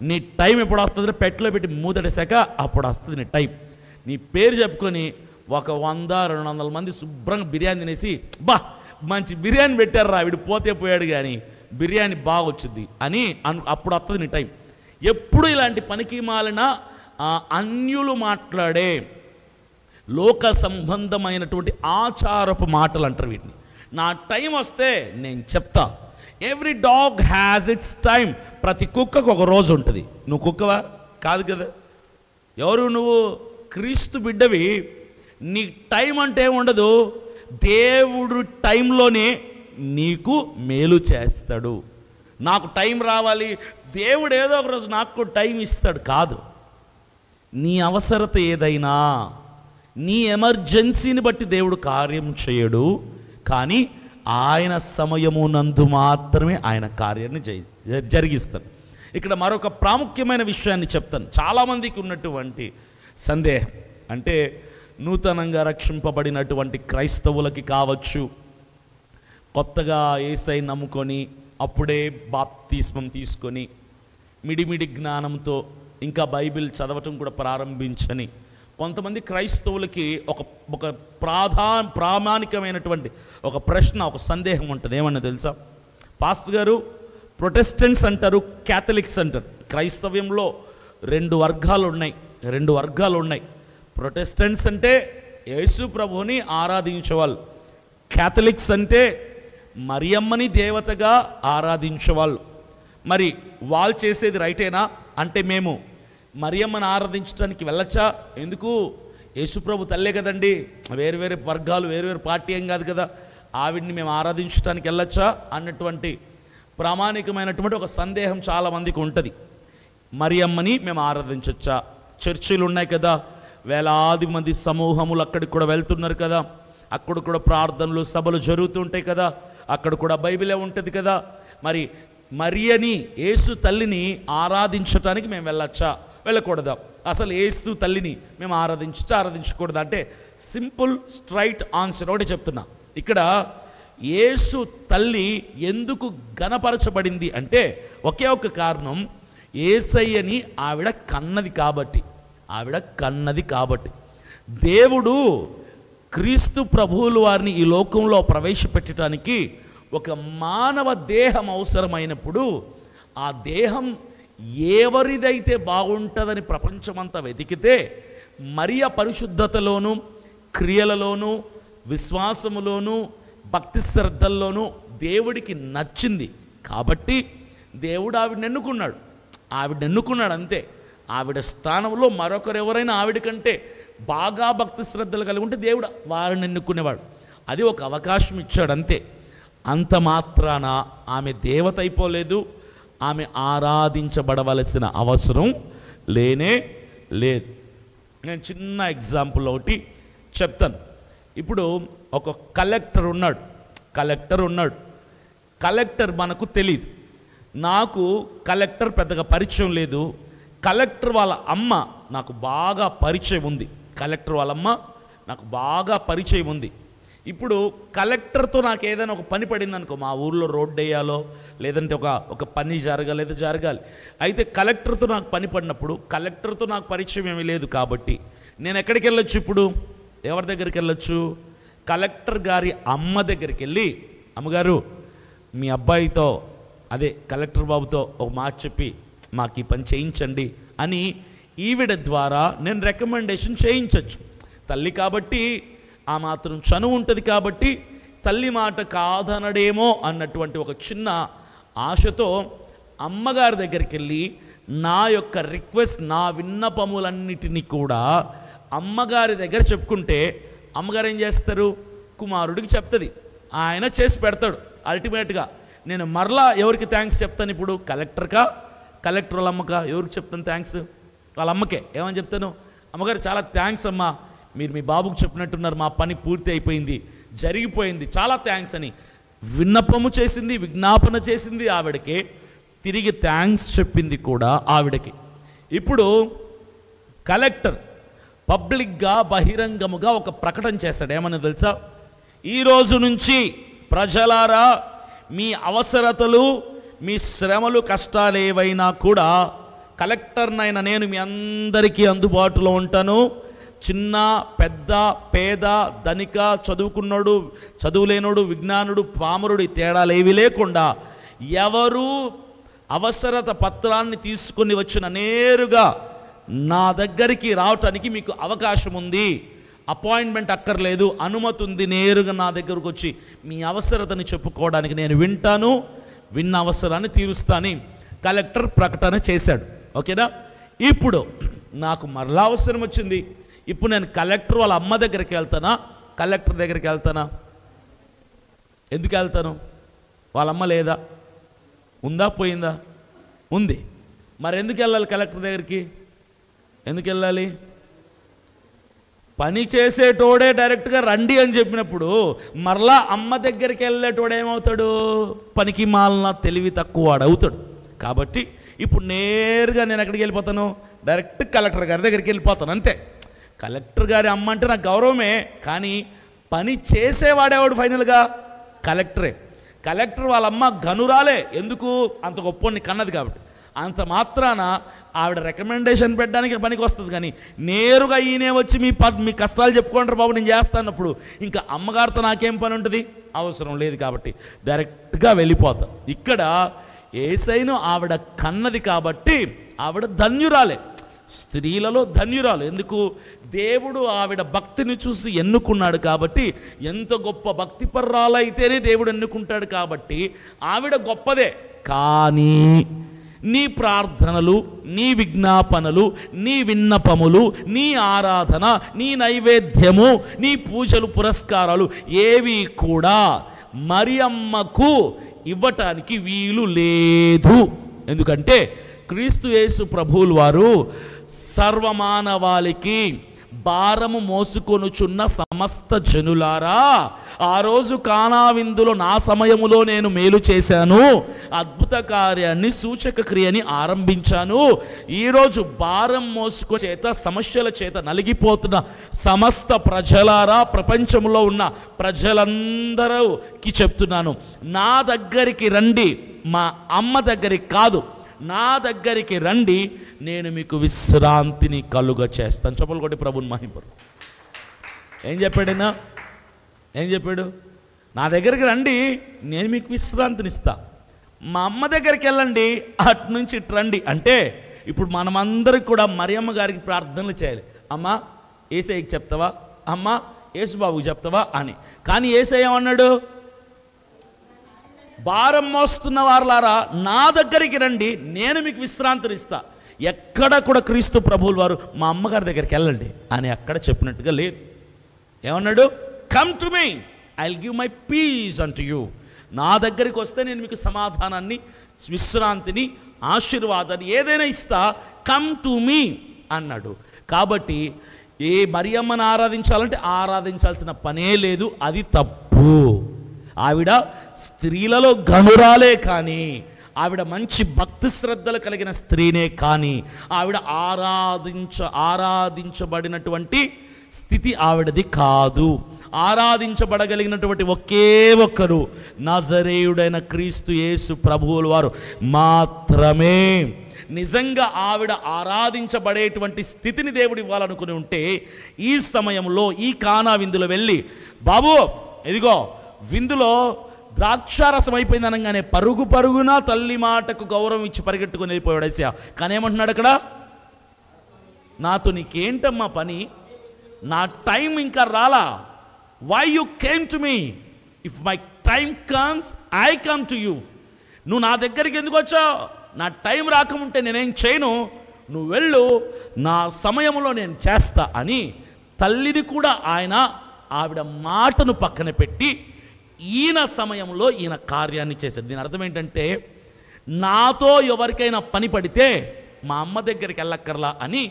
A: నీ టైం ఎప్పుడు వస్తుందో పెట్టెలో పెట్టి మూతడేశాక అప్పుడు వస్తుంది నీ టైం. నీ పేరు చెప్పుకొని ఒక 100-200 మంది శుభ్రంగా బిర్యానీ తినేసి, బా మంచి బిర్యానీ పెట్టారు, వీడు పోతే పోయాడు కానీ బిర్యానీ బాగా వచ్చింది అని అప్పుడు వస్తుంది నీ టైం. ఎప్పుడు ఇలాంటి పనికి మాలిన అన్యులు మాట్లాడే లోక సంబంధమైనటువంటి ఆచారపు మాటలు అంటారు వీటిని. నా టైం వస్తే నేను చెప్తా. Every dog has its time. ప్రతి కుక్కకు ఒక రోజు ఉంటుంది. నువ్వు కుక్కవా? కాదు కదా. ఎవరు నువ్వు? క్రీస్తు బిడ్డవి. నీ టైం అంటే ఉండదు. దేవుడు టైంలోనే నీకు మేలు చేస్తాడు. నాకు టైం రావాలి, దేవుడు ఏదో ఒక రోజు నాకు టైం ఇస్తాడు కాదు. నీ అవసరత ఏదైనా, నీ ఎమర్జెన్సీని బట్టి దేవుడు కార్యం చేయడు. కానీ ఆయన సమయమునందు మాత్రమే ఆయన కార్యాన్ని జరిగిస్తాడు. ఇక్కడ మరొక ప్రాముఖ్యమైన విషయాన్ని చెప్తాను. చాలామందికి ఉన్నటువంటి సందేహం అంటే నూతనంగా రక్షింపబడినటువంటి క్రైస్తవులకి కావచ్చు, కొత్తగా యేసయ్య నమ్ముకొని అప్పుడే బాప్తిస్మం తీసుకొని మిడిమిడి జ్ఞానంతో ఇంకా బైబిల్ చదవటం కూడా ప్రారంభించని కొంతమంది క్రైస్తవులకి ఒక ప్రామాణికమైనటువంటి ఒక ప్రశ్న, ఒక సందేహం ఉంటుంది. ఏమన్నా తెలుసా? పాస్టర్ గారు, ప్రొటెస్టెంట్స్ అంటారు, క్యాథలిక్స్ అంటారు. క్రైస్తవ్యంలో రెండు వర్గాలు ఉన్నాయి. ప్రొటెస్టెంట్స్ అంటే యేసు ప్రభువుని ఆరాధించేవాళ్ళు. క్యాథలిక్స్ అంటే మరియమ్మని దేవతగా ఆరాధించేవాళ్ళు. మరి వాళ్ళు చేసేది రైటేనా అంటే మేము మరియమ్మని ఆరాధించడానికి వెళ్ళొచ్చా? ఎందుకు? యేసుప్రభు తల్లే కదండి. వేరు వర్గాలు, వేరు పార్టీ ఏం కాదు కదా. ఆవిడ్ని మేము ఆరాధించడానికి వెళ్ళొచ్చా అన్నటువంటి ప్రామాణికమైనటువంటి ఒక సందేహం చాలామందికి ఉంటుంది. మరియమ్మని మేము ఆరాధించవచ్చా? చర్చిలు ఉన్నాయి కదా, వేలాది మంది సమూహములు అక్కడికి కూడా వెళ్తున్నారు కదా, అక్కడ కూడా ప్రార్థనలు సభలు జరుగుతుంటాయి కదా, అక్కడ కూడా బైబిలే ఉంటుంది కదా. మరి మరియని, యేసు తల్లిని ఆరాధించటానికి మేము వెళ్ళొచ్చా, వెళ్ళకూడదా? అసలు యేసు తల్లిని మేము ఆరాధించకూడదా అంటే సింపుల్ స్ట్రైట్ ఆన్సర్ ఒకటి చెప్తున్నా. ఇక్కడ యేసు తల్లి ఎందుకు ఘనపరచబడింది అంటే ఒకే ఒక కారణం, యేసయ్యని ఆవిడ కన్నది కాబట్టి. దేవుడు క్రీస్తు ప్రభువుల వారిని ఈ లోకంలో ప్రవేశపెట్టడానికి ఒక మానవ దేహం అవసరమైనప్పుడు ఆ దేహం ఎవరిదైతే బాగుంటుందని ప్రపంచమంతా వెతికితే మరియ పరిశుద్ధతలోనూ, క్రియలలోనూ, విశ్వాసములోనూ, భక్తి శ్రద్ధల్లోనూ దేవుడికి నచ్చింది కాబట్టి దేవుడు ఆవిడని ఎన్నుకున్నాడు అంతే. ఆవిడ స్థానంలో మరొకరు ఎవరైనా ఆవిడ కంటే బాగా భక్తి శ్రద్ధలు కలిగి ఉంటే దేవుడు వారిని ఎన్నుకునేవాడు. అది ఒక అవకాశం ఇచ్చాడు అంతే. అంత మాత్రాన ఆమె దేవత అయిపోలేదు, ఆమె ఆరాధించబడవలసిన అవసరం లేనే లేదు. నేను చిన్న ఎగ్జాంపుల్ ఒకటి చెప్తాను. ఇప్పుడు ఒక కలెక్టర్ ఉన్నాడు. కలెక్టర్ మనకు తెలియదు. నాకు కలెక్టర్ పెద్దగా పరిచయం లేదు. కలెక్టర్ వాళ్ళ అమ్మ నాకు బాగా పరిచయం ఉంది. ఇప్పుడు కలెక్టర్తో నాకు ఏదైనా ఒక పని పడింది అనుకో, మా ఊర్లో రోడ్డు వేయాలో లేదంటే ఒక పని జరగాలి. అయితే కలెక్టర్తో నాకు పని పడినప్పుడు కలెక్టర్తో నాకు పరిచయం ఏమీ లేదు కాబట్టి నేను ఎక్కడికి వెళ్ళొచ్చు? ఇప్పుడు ఎవరి దగ్గరికి వెళ్ళొచ్చు? కలెక్టర్ గారి అమ్మ దగ్గరికి వెళ్ళి, అమ్మగారు మీ అబ్బాయితో, అదే కలెక్టర్ బాబుతో ఒక మాట చెప్పి మాకు ఈ పని చేయించండి అని ఈవిడ ద్వారా నేను రికమెండేషన్ చేయించవచ్చు. తల్లి కాబట్టి ఆ మాత్రం చనువు ఉంటుంది కాబట్టి తల్లి మాట కాదనడేమో అన్నటువంటి ఒక చిన్న ఆశతో అమ్మగారి దగ్గరికి వెళ్ళి నా యొక్క రిక్వెస్ట్, నా విన్నపములన్నిటినీ కూడా అమ్మగారి దగ్గర చెప్పుకుంటే అమ్మగారు ఏం చేస్తారు? కుమారుడికి చెప్తుంది, ఆయన చేసి పెడతాడు. అల్టిమేట్గా నేను మరలా ఎవరికి థ్యాంక్స్ చెప్తాను? ఇప్పుడు కలెక్టర్ వాళ్ళ అమ్మకా? ఎవరికి చెప్తాను థ్యాంక్స్? వాళ్ళ అమ్మకే. ఏమని చెప్తాను? అమ్మగారు చాలా థ్యాంక్స్ అమ్మా, మీరు మీ బాబుకు చెప్పినట్టున్నారు, మా పని పూర్తి అయిపోయింది, జరిగిపోయింది, చాలా థ్యాంక్స్ అని విన్నపము చేసింది, విజ్ఞాపన చేసింది ఆవిడకే, తిరిగి థ్యాంక్స్ చెప్పింది కూడా ఆవిడకి. ఇప్పుడు కలెక్టర్ పబ్లిక్గా బహిరంగముగా ఒక ప్రకటన చేశాడు. ఏమని తెలుసా? ఈరోజు నుంచి ప్రజలారా మీ అవసరతలు, మీ శ్రమలు, కష్టాలు ఏవైనా కూడా కలెక్టర్నైనా నేను మీ అందరికీ అందుబాటులో ఉంటాను. చిన్న పెద్ద, పేద, ధనిక, చదువుకున్నాడు, చదువులేనోడు, విజ్ఞానుడు, పామరుడు తేడాలు ఏవి లేకుండా ఎవరు అవసరత పత్రాన్ని తీసుకొని వచ్చిన నేరుగా నా దగ్గరికి రావటానికి మీకు అవకాశం ఉంది అపాయింట్మెంట్ అక్కర్లేదు, అనుమతి ఉంది, నేరుగా నా దగ్గరకు వచ్చి మీ అవసరతని చెప్పుకోవడానికి నేను వింటాను, విన్న అవసరాన్ని తీరుస్తాను కలెక్టర్ ప్రకటన చేశాడు. ఓకేనా? ఇప్పుడు నాకు మరలా అవసరం వచ్చింది. ఇప్పుడు నేను కలెక్టర్ వాళ్ళ అమ్మ దగ్గరికి వెళ్తానా, కలెక్టర్ దగ్గరికి వెళ్తానా? ఎందుకు వెళ్తాను? వాళ్ళ అమ్మ లేదా? ఉందా? పోయిందా? ఉంది. మరి ఎందుకు వెళ్ళాలి కలెక్టర్ దగ్గరికి? ఎందుకు వెళ్ళాలి? పని చేసేటోడే డైరెక్ట్గా రండి అని చెప్పినప్పుడు మరలా అమ్మ దగ్గరికి వెళ్ళేటోడు ఏమవుతాడు? పనికి మాలిన తెలివి తక్కువ వాడు అవుతాడు. కాబట్టి ఇప్పుడు నేరుగా నేను ఎక్కడికి వెళ్ళిపోతాను? డైరెక్ట్ కలెక్టర్ గారి దగ్గరికి వెళ్ళిపోతాను, అంతే. కలెక్టర్ గారి అమ్మ అంటే నాకు గౌరవమే, కానీ పని చేసేవాడేవాడు ఫైనల్గా కలెక్టరే. కలెక్టర్ వాళ్ళ అమ్మ గనురాలే, ఎందుకు? అంత గొప్పని కన్నది కాబట్టి. అంత మాత్రాన ఆవిడ రికమెండేషన్ పెట్టడానికి పనికి వస్తుంది, కానీ నేరుగా ఈయనే వచ్చి మీ కష్టాలు చెప్పుకుంటారు బాబు నేను చేస్తానప్పుడు ఇంకా అమ్మగారితో నాకేం పని ఉంటుంది? అవసరం లేదు. కాబట్టి డైరెక్ట్గా వెళ్ళిపోతాం. ఇక్కడ యేసయ్యను ఆవిడ కన్నది కాబట్టి ఆవిడ ధన్యురాలే, స్త్రీలలో ధన్యురాలు. ఎందుకు? దేవుడు ఆవిడ భక్తిని చూసి ఎన్నుకున్నాడు కాబట్టి, ఎంత గొప్ప భక్తిపర్రాలైతేనే దేవుడు ఎన్నుకుంటాడు కాబట్టి ఆవిడ గొప్పదే. కానీ నీ ప్రార్థనలు, నీ విజ్ఞాపనలు, నీ విన్నపములు, నీ ఆరాధన, నీ నైవేద్యము, నీ పూజలు, పురస్కారాలు ఏవి కూడా మరియమ్మకు ఇవ్వటానికి వీలు లేదు. ఎందుకంటే క్రీస్తు యేసు ప్రభువులు వారు సర్వమానవాళికి భారము మోసుకొనుచున్న సమస్త జనులారా, ఆ రోజు కానా విందులో నా సమయములో నేను మేలు చేశాను, అద్భుత కార్యాన్ని, సూచక క్రియని ఆరంభించాను. ఈరోజు భారం మోసుకు చేత, సమస్యల చేత నలిగిపోతున్న సమస్త ప్రజలారా, ప్రపంచంలో ఉన్న ప్రజలందరికి చెప్తున్నాను, నా దగ్గరికి రండి, మా అమ్మ దగ్గరికి కాదు, నా దగ్గరికి రండి, నేను మీకు విశ్రాంతిని కలుగ చేస్తాను. చెప్పలు కొట్టి ప్రభుని మహింపరు. ఏం చెప్పాడైనా? ఏం చెప్పాడు? నా దగ్గరికి రండి, నేను మీకు విశ్రాంతిని ఇస్తా. మా అమ్మ దగ్గరికి వెళ్ళండి, అటు నుంచి ఇటు రండి. అంటే ఇప్పుడు మనమందరికి కూడా మరియమ్మ గారికి ప్రార్థనలు చేయాలి. అమ్మ యేసయ్యకి చెప్తావా, అమ్మ యేసుబాబుకి చెప్తావా అని. కానీ యేసయ్య ఏమన్నాడు? భారం మోస్తున్న వారులారా నా దగ్గరికి రండి, నేను మీకు విశ్రాంతిని ఇస్తా. ఎక్కడ కూడా క్రీస్తు ప్రభువుల వారు మా అమ్మగారి దగ్గరికి వెళ్ళండి అని అక్కడ చెప్పినట్టుగా లేదు. ఏమన్నాడు? Come to me, I will give my peace unto you. నా దగ్గరికి వస్తే నేను మీకు సమాధానాన్ని, విశ్రాంతిని, ఆశీర్వాదాన్ని ఏదైనా ఇస్తా. కమ్ టు మీ అన్నాడు. కాబట్టి ఏ మరియమ్మను ఆరాధించాలంటే ఆరాధించాల్సిన పనే లేదు, అది తప్పు. ఆవిడ స్త్రీలలో గనురాలే, కానీ ఆవిడ మంచి భక్తి శ్రద్ధలు కలిగిన స్త్రీనే, కానీ ఆవిడ ఆరాధించబడినటువంటి స్థితి ఆవిడది కాదు. ఆరాధించబడగలిగినటువంటి ఒకే ఒక్కరు నజరేయుడైన క్రీస్తు యేసు ప్రభువుల వారు మాత్రమే. నిజంగా ఆవిడ ఆరాధించబడేటువంటి స్థితిని దేవుడు ఇవ్వాలనుకుని ఉంటే ఈ సమయంలో ఈ కానా విందులో వెళ్ళి, బాబు ఇదిగో విందులో ద్రాక్షారసం అయిపోయింది అనగానే పరుగు పరుగున తల్లి మాటకు గౌరవం ఇచ్చి పరిగెట్టుకుని వెళ్ళిపోయాడు యేసయ్య. కానీ ఏమంటున్నాడు అక్కడ? నాతో నీకేంటమ్మా పని? నా టైం ఇంకా రాలా. Why you came to me? If my time comes I come to you. నువ్వు నా దగ్గరికి ఎందుకు వచ్చావు? నా టైం రాకముంటే నేనేం చేయను, నువ్వు వెళ్ళు, నా సమయంలో నేను చేస్తా అని తల్లిని కూడా ఆవిడ మాటను పక్కన పెట్టి ఈయన సమయంలో ఈయన కార్యాన్ని చేశాడు. దీని అర్థం ఏంటంటే, నాతో ఎవరికైనా పని పడితే మా అమ్మ దగ్గరికి వెళ్ళక్కర్లా అని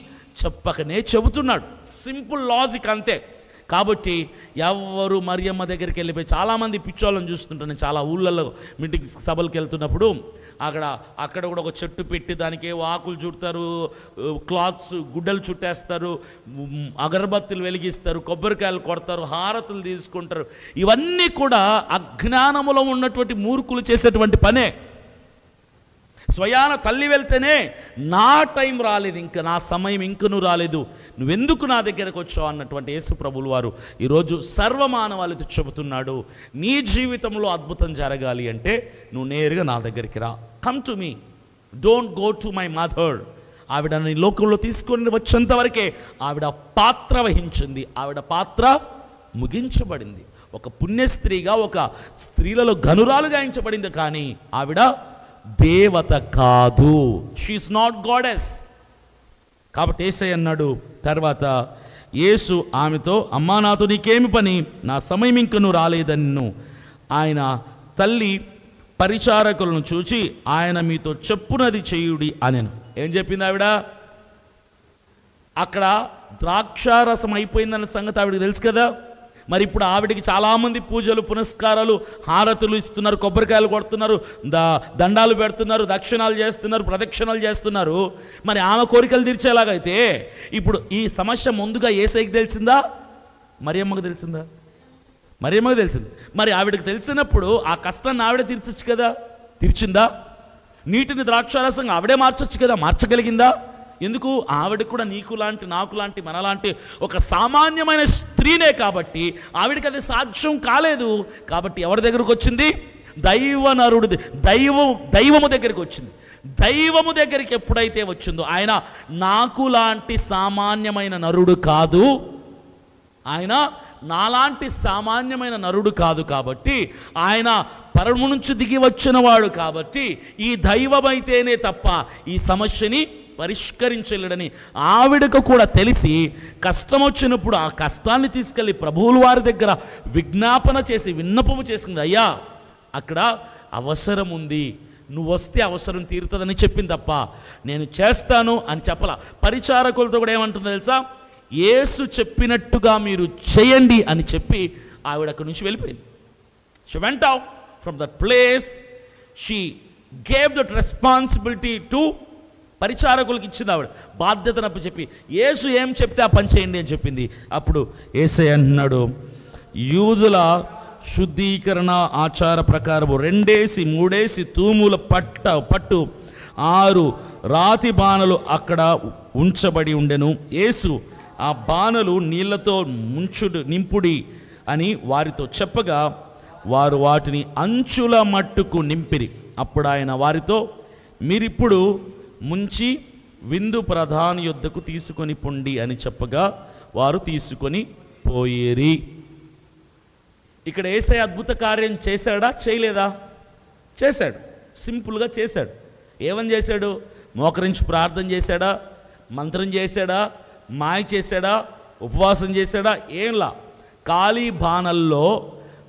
A: చెప్పకనే చెబుతున్నాడు. సింపుల్ లాజిక్ అంతే. కాబట్టి ఎవరు మరియమ్మ దగ్గరికి వెళ్ళిపోయి, చాలామంది పిచ్చోళ్ళని చూస్తుంటాను నేను చాలా ఊళ్ళల్లో మీటింగ్ సభలకు వెళ్తున్నప్పుడు. అక్కడ కూడా ఒక చెట్టు పెట్టి దానికి ఏవో ఆకులు చుడతారు, క్లాత్స్ గుడ్డలు చుట్టేస్తారు, అగరబత్తులు వెలిగిస్తారు, కొబ్బరికాయలు కొడతారు, హారతులు తీసుకుంటారు. ఇవన్నీ కూడా అజ్ఞానములో ఉన్నటువంటి మూర్ఖులు చేసేటువంటి పనే. స్వయాన తల్లి వెళ్తేనే నా టైం రాలేదు, ఇంకా నా సమయం ఇంకనూ రాలేదు, నువ్వెందుకు నా దగ్గరకు వచ్చావు అన్నటువంటి యేసు ప్రభువుల వారు ఈరోజు సర్వమానవాళితో చెబుతున్నాడు, నీ జీవితంలో అద్భుతం జరగాలి అంటే నువ్వు నేరుగా నా దగ్గరికి రా. Come to me, don't go to my mother. ఆవిడని లోకంలో తీసుకొని వచ్చేంత వరకే ఆవిడ పాత్ర వహించింది. ఆవిడ పాత్ర ముగించబడింది. ఒక పుణ్యస్త్రీగా, ఒక స్త్రీలలో ఘనురాలుగా ఎంచబడింది, కానీ ఆవిడ దేవత కాదు. She's not goddess. కాబట్టి యేసయ్య అన్నాడు తర్వాత, యేసు ఆమెతో, అమ్మా నాతో నీకేమి పని, నా సమయం ఇంకను రాలేదన్ను. ఆయన తల్లి పరిచారకులను చూచి, ఆయన మీతో చెప్పునది చేయుడి అనెను. ఏం చెప్పింది ఆవిడ? అక్కడ ద్రాక్షారసం అయిపోయిందన్న సంగతి ఆవిడకి తెలుసు కదా. మరి ఇప్పుడు ఆవిడికి చాలామంది పూజలు పునస్కారాలు హారతులు ఇస్తున్నారు, కొబ్బరికాయలు కొడుతున్నారు, దండాలు పెడుతున్నారు, దక్షిణాలు చేస్తున్నారు, ప్రదక్షిణాలు చేస్తున్నారు. మరి ఆమె కోరికలు తీర్చేలాగైతే ఇప్పుడు ఈ సమస్య ముందుగా యేసయ్యకి తెలిసిందా, మరియమ్మకు తెలిసిందా? మరియమ్మకు తెలిసింది. మరి ఆవిడకి తెలిసినప్పుడు ఆ కష్టాన్ని ఆవిడే తీర్చొచ్చు కదా. తీర్చిందా? నీటిని ద్రాక్షారసంగా ఆవిడే మార్చొచ్చు కదా. మార్చగలిగిందా? ఎందుకు? ఆవిడ కూడా నీకు లాంటి, నాకు లాంటి, మనలాంటి ఒక సామాన్యమైన స్త్రీనే కాబట్టి ఆవిడకి అది సాధ్యం కాలేదు. కాబట్టి ఎవరి దగ్గరకు వచ్చింది? దైవనరుడు, దైవము దగ్గరికి వచ్చింది. దైవము దగ్గరికి ఎప్పుడైతే వచ్చిందో, ఆయన నాకు లాంటి సామాన్యమైన నరుడు కాదు, ఆయన నాలాంటి సామాన్యమైన నరుడు కాదు. కాబట్టి ఆయన పరము నుంచి దిగి వచ్చినవాడు. కాబట్టి ఈ దైవమైతేనే తప్ప ఈ సమస్యని పరిష్కరించలేడని ఆవిడకు కూడా తెలిసి, కష్టం వచ్చినప్పుడు ఆ కష్టాన్ని తీసుకెళ్ళి ప్రభువుల వారి దగ్గర విజ్ఞాపన చేసి విన్నపము చేసుకుంది. అయ్యా, అక్కడ అవసరం ఉంది, నువ్వు వస్తే అవసరం తీరుతుందని చెప్పింది తప్ప నేను చేస్తాను అని చెప్పలా. పరిచారకులతో కూడా ఏమంటుందో తెలుసా? యేసు చెప్పినట్టుగా మీరు చేయండి అని చెప్పి ఆవిడ అక్కడి నుంచి వెళ్ళిపోయింది. She went out from that place. She gave that responsibility to పరిచారకులకు ఇచ్చింది. ఆవిడ బాధ్యతను అప్పు చెప్పి, యేసు ఏం చెప్తే ఆ పని చేయండి అని చెప్పింది. అప్పుడు యేసయ్య అంటున్నాడు, యూదుల శుద్ధీకరణ ఆచార ప్రకారం 2-3 తూముల పట్టు 6 రాతి బాణలు అక్కడ ఉంచబడి ఉండెను. యేసు ఆ బాణలు నీళ్లతో నింపుడి అని వారితో చెప్పగా, వారు వాటిని అంచుల మట్టుకు నింపిరి. అప్పుడు ఆయన వారితో, మీరిప్పుడు ముంచి విందు ప్రధాని యొద్దకు తీసుకొని పొండి అని చెప్పగా, వారు తీసుకొని పోయేరి. ఇక్కడ యేసయ్య అద్భుత కార్యం చేశాడా, చేయలేదా? చేశాడు. సింపుల్గా చేశాడు. ఏమని చేశాడు? మోకరించి ప్రార్థన చేశాడా, మంత్రం చేశాడా, మాయ చేశాడా, ఉపవాసం చేశాడా? ఏంలా, ఖాళీ బాణల్లో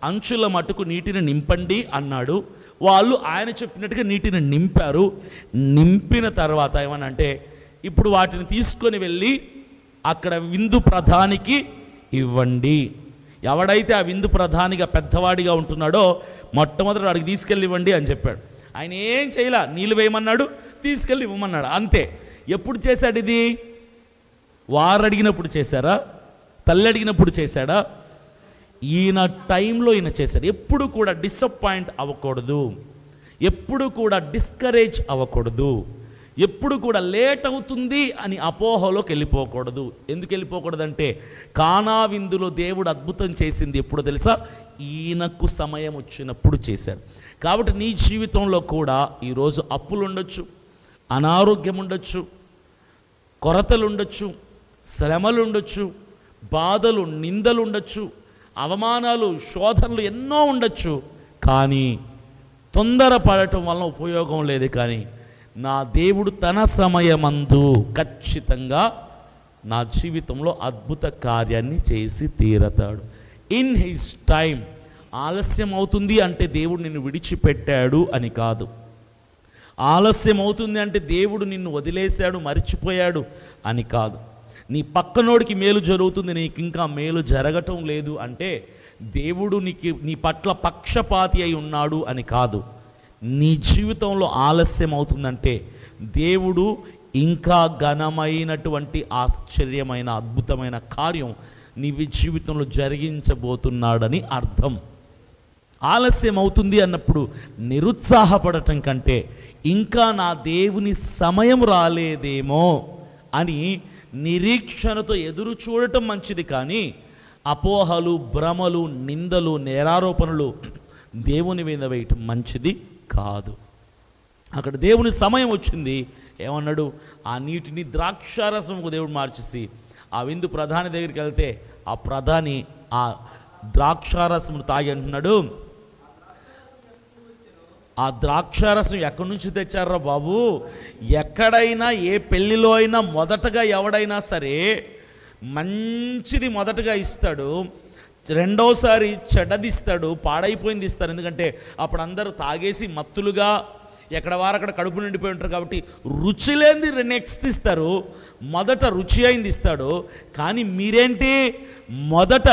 A: అంచుల మట్టుకు నీటిని నింపండి అన్నాడు. వాళ్ళు ఆయన చెప్పినట్టుగా నీటిని నింపారు. నింపిన తర్వాత ఏమనంటే, ఇప్పుడు వాటిని తీసుకొని వెళ్ళి అక్కడ విందు ప్రధానికి ఇవ్వండి. ఎవడైతే ఆ విందు ప్రధానిగా పెద్దవాడిగా ఉంటున్నాడో మొట్టమొదటి వాడికి తీసుకెళ్ళి ఇవ్వండి అని చెప్పాడు. ఆయన ఏం చేయలా, నీళ్ళు వేయమన్నాడు, తీసుకెళ్ళి ఇవ్వమన్నాడు, అంతే. ఎప్పుడు చేశాడు ఇది? వారు అడిగినప్పుడు చేశారా? తల్లి అడిగినప్పుడు చేశాడా? ఈయన టైంలో ఈయన చేశాడు. ఎప్పుడు కూడా డిసప్పాయింట్ అవ్వకూడదు, ఎప్పుడు కూడా డిస్కరేజ్ అవ్వకూడదు, ఎప్పుడు కూడా లేట్ అవుతుంది అని అపోహలోకి వెళ్ళిపోకూడదు. ఎందుకు వెళ్ళిపోకూడదంటే, కానా విందులో దేవుడు అద్భుతం చేసింది ఎప్పుడు తెలుసా? ఈయనకు సమయం వచ్చినప్పుడు చేశాడు. కాబట్టి నీ జీవితంలో కూడా ఈరోజు అప్పులు ఉండొచ్చు, అనారోగ్యం ఉండొచ్చు, కొరతలు ఉండొచ్చు, శ్రమలు ఉండొచ్చు, బాధలు నిందలు ఉండొచ్చు, అవమానాలు శోధనలు ఎన్నో ఉండొచ్చు. కానీ తొందరపడటం వలన ఉపయోగం లేదు. కానీ నా దేవుడు తన సమయమందు ఖచ్చితంగా నా జీవితంలో అద్భుత కార్యాన్ని చేసి తీరతాడు. In his time. ఆలస్యం అవుతుంది అంటే దేవుడు నిన్ను విడిచిపెట్టాడు అని కాదు. ఆలస్యం అవుతుంది అంటే దేవుడు నిన్ను వదిలేశాడు, మర్చిపోయాడు అని కాదు. నీ పక్కనోడికి మేలు జరుగుతుంది, నీకు ఇంకా మేలు జరగటం లేదు అంటే దేవుడు నీ పట్ల పక్షపాతి అయి ఉన్నాడు అని కాదు. నీ జీవితంలో ఆలస్యం అవుతుందంటే దేవుడు ఇంకా ఘనమైనటువంటి ఆశ్చర్యమైన అద్భుతమైన కార్యం నీ జీవితంలో జరిగించబోతున్నాడని అర్థం. ఆలస్యం అవుతుంది అన్నప్పుడు నిరుత్సాహపడటం కంటే ఇంకా నా దేవుని సమయం రాలేదేమో అని నిరీక్షణతో ఎదురు చూడటం మంచిది. కానీ అపోహలు, భ్రమలు, నిందలు, నేరారోపణలు దేవుని మీద వేయటం మంచిది కాదు. అక్కడ దేవుని సమయం వచ్చింది, ఏమన్నాడు? ఆ నీటిని ద్రాక్షారసముకు దేవుడు మార్చేసి ఆ విందు ప్రధాని దగ్గరికి వెళ్తే ఆ ప్రధాని ఆ ద్రాక్షారసమును తాగి అంటున్నాడు, ఆ ద్రాక్షారసం ఎక్కడి నుంచి తెచ్చారా బాబు? ఎక్కడైనా ఏ పెళ్ళిలో అయినా మొదటగా ఎవడైనా సరే మంచిది మొదటగా ఇస్తాడు, రెండోసారి చెడ్డదిస్తాడు, పాడైపోయింది ఇస్తారు. ఎందుకంటే అప్పుడు అందరూ తాగేసి మత్తులుగా ఎక్కడ వారు అక్కడ కడుపు నిండిపోయి ఉంటారు కాబట్టి రుచి లేనిది నెక్స్ట్ ఇస్తారు, మొదట రుచి అయింది ఇస్తాడు. కానీ మీరేంటి మొదట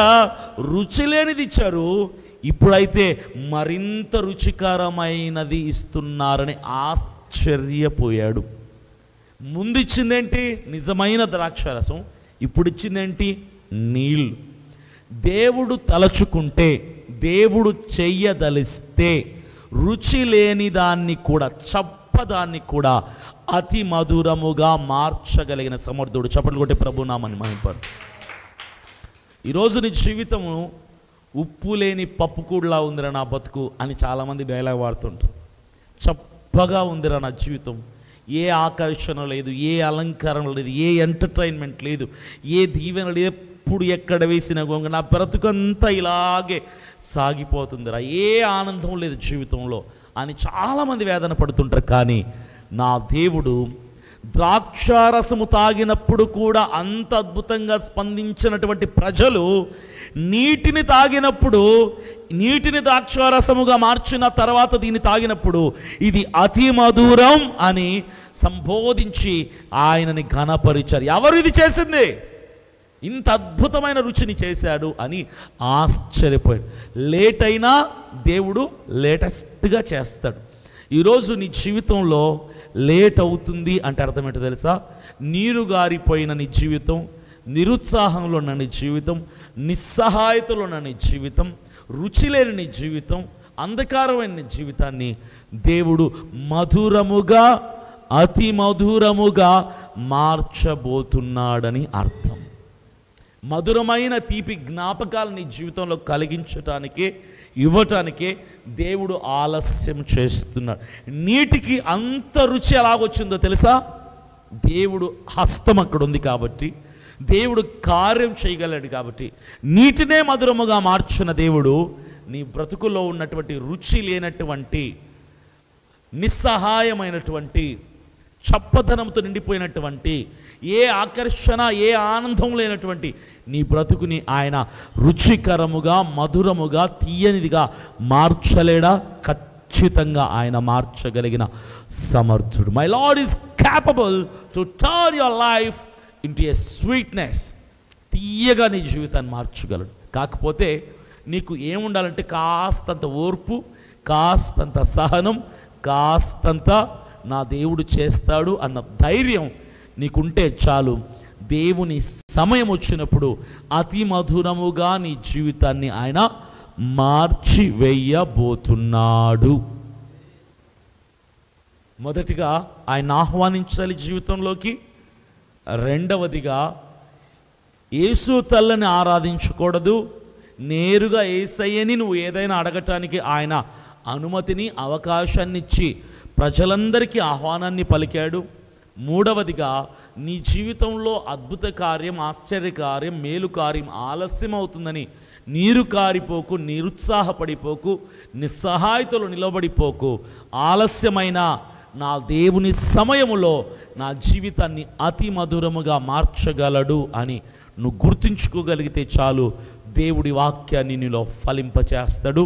A: రుచి లేనిది ఇచ్చారు, ఇప్పుడైతే మరింత రుచికరమైనది ఇస్తున్నారని ఆశ్చర్యపోయాడు. ముందు ఇచ్చిందేంటి? నిజమైన ద్రాక్షారసం. ఇప్పుడు ఇచ్చిందేంటి? నీళ్ళు. దేవుడు తలచుకుంటే, దేవుడు చెయ్యదలిస్తే రుచి లేని దాన్ని కూడా, చప్పదాన్ని కూడా అతి మధురముగా మార్చగలిగిన సమర్థుడు. చప్పట్లు కొట్టే ప్రభునామాన్ని మహింపరు. ఈరోజు నీ జీవితము ఉప్పు లేని పప్పుకూడలా ఉందిరా నా బతుకు అని చాలామంది డైలాగ్ వాడుతుంటారు. చప్పగా ఉందిరా నా జీవితం, ఏ ఆకర్షణ లేదు, ఏ అలంకరణ లేదు, ఏ ఎంటర్టైన్మెంట్ లేదు, ఏ దీవెన లేదు, ఎప్పుడు ఎక్కడ వేసిన గొంగ నా బ్రతుకంతా ఇలాగే సాగిపోతుందిరా, ఏ ఆనందం లేదు జీవితంలో అని చాలామంది వేదన పడుతుంటారు. కానీ నా దేవుడు ద్రాక్షారసము తాగినప్పుడు కూడా అంత అద్భుతంగా స్పందించినటువంటి ప్రజలు నీటిని తాగినప్పుడు, నీటిని ద్రాక్షారసముగా మార్చిన తర్వాత దీన్ని తాగినప్పుడు ఇది అతి మధురం అని సంబోధించి ఆయనని ఘనపరిచారు. ఎవరు ఇది చేసింది? ఇంత అద్భుతమైన రుచిని చేశాడు అని ఆశ్చర్యపోయాడు. లేట్ అయినా దేవుడు లేటెస్ట్గా చేస్తాడు. ఈరోజు నీ జీవితంలో లేట్ అవుతుంది అంటే అర్థం ఏంటో తెలుసా? నీరు గారిపోయిన నీ జీవితం, నిరుత్సాహంలో ఉన్న నీ జీవితం, నిస్సహాయతలో ఉన్న నీ జీవితం, రుచి లేని నీ జీవితం, అంధకారమైన నీ జీవితాన్ని దేవుడు మధురముగా, అతి మధురముగా మార్చబోతున్నాడని అర్థం. మధురమైన తీపి జ్ఞాపకాలు నీ జీవితంలో కలిగించటానికే, ఇవ్వటానికే దేవుడు ఆలస్యం చేస్తున్నాడు. నీటికి అంత రుచి ఎలాగొచ్చిందో తెలుసా? దేవుడు హస్తం అక్కడ ఉంది కాబట్టి, దేవుడు కార్యం చేయగలడు కాబట్టి, నీటినే మధురముగా మార్చిన దేవుడు నీ బ్రతుకులో ఉన్నటువంటి రుచి లేనటువంటి, నిస్సహాయమైనటువంటి, చప్పదనంతో నిండిపోయినటువంటి, ఏ ఆకర్షణ, ఏ ఆనందం లేనటువంటి నీ బ్రతుకుని ఆయన రుచికరముగా, మధురముగా, తీయనిదిగా మార్చలేడా? ఖచ్చితంగా ఆయన మార్చగలిగిన సమర్థుడు. My lord is capable to turn your life into A sweetness. తీయగా నీ జీవితాన్ని మార్చగలడు. కాకపోతే నీకు ఏముండాలంటే కాస్తంత ఓర్పు, కాస్తంత సహనం, కాస్తంత నా దేవుడు చేస్తాడు అన్న ధైర్యం నీకుంటే చాలు. దేవుని సమయం వచ్చినప్పుడు అతి మధురముగా నీ జీవితాన్ని ఆయన మార్చి వేయబోతున్నాడు. మొదటిగా ఆయన ఆహ్వానించాలి జీవితంలోకి. రెండవదిగా యేసు తల్లిని ఆరాధించకూడదు. నేరుగా యేసయ్యని నువ్వు ఏదైనా అడగటానికి ఆయన అనుమతిని, అవకాశాన్ని ఇచ్చి ప్రజలందరికీ ఆహ్వానాన్ని పలికాడు. మూడవదిగా నీ జీవితంలో అద్భుత కార్యం, ఆశ్చర్యకార్యం, మేలు కార్యం ఆలస్యం అవుతుందని నీరు కారిపోకు, నిరుత్సాహపడిపోకు, నిస్సహాయతలో నిలబడిపోకు. ఆలస్యమైన నా దేవుని సమయములో నా జీవితాన్ని అతి మధురముగా మార్చగలడు అని నువ్వు గుర్తుంచుకోగలిగితే చాలు. దేవుడి వాక్యాన్ని నీలో ఫలింపచేస్తాడు.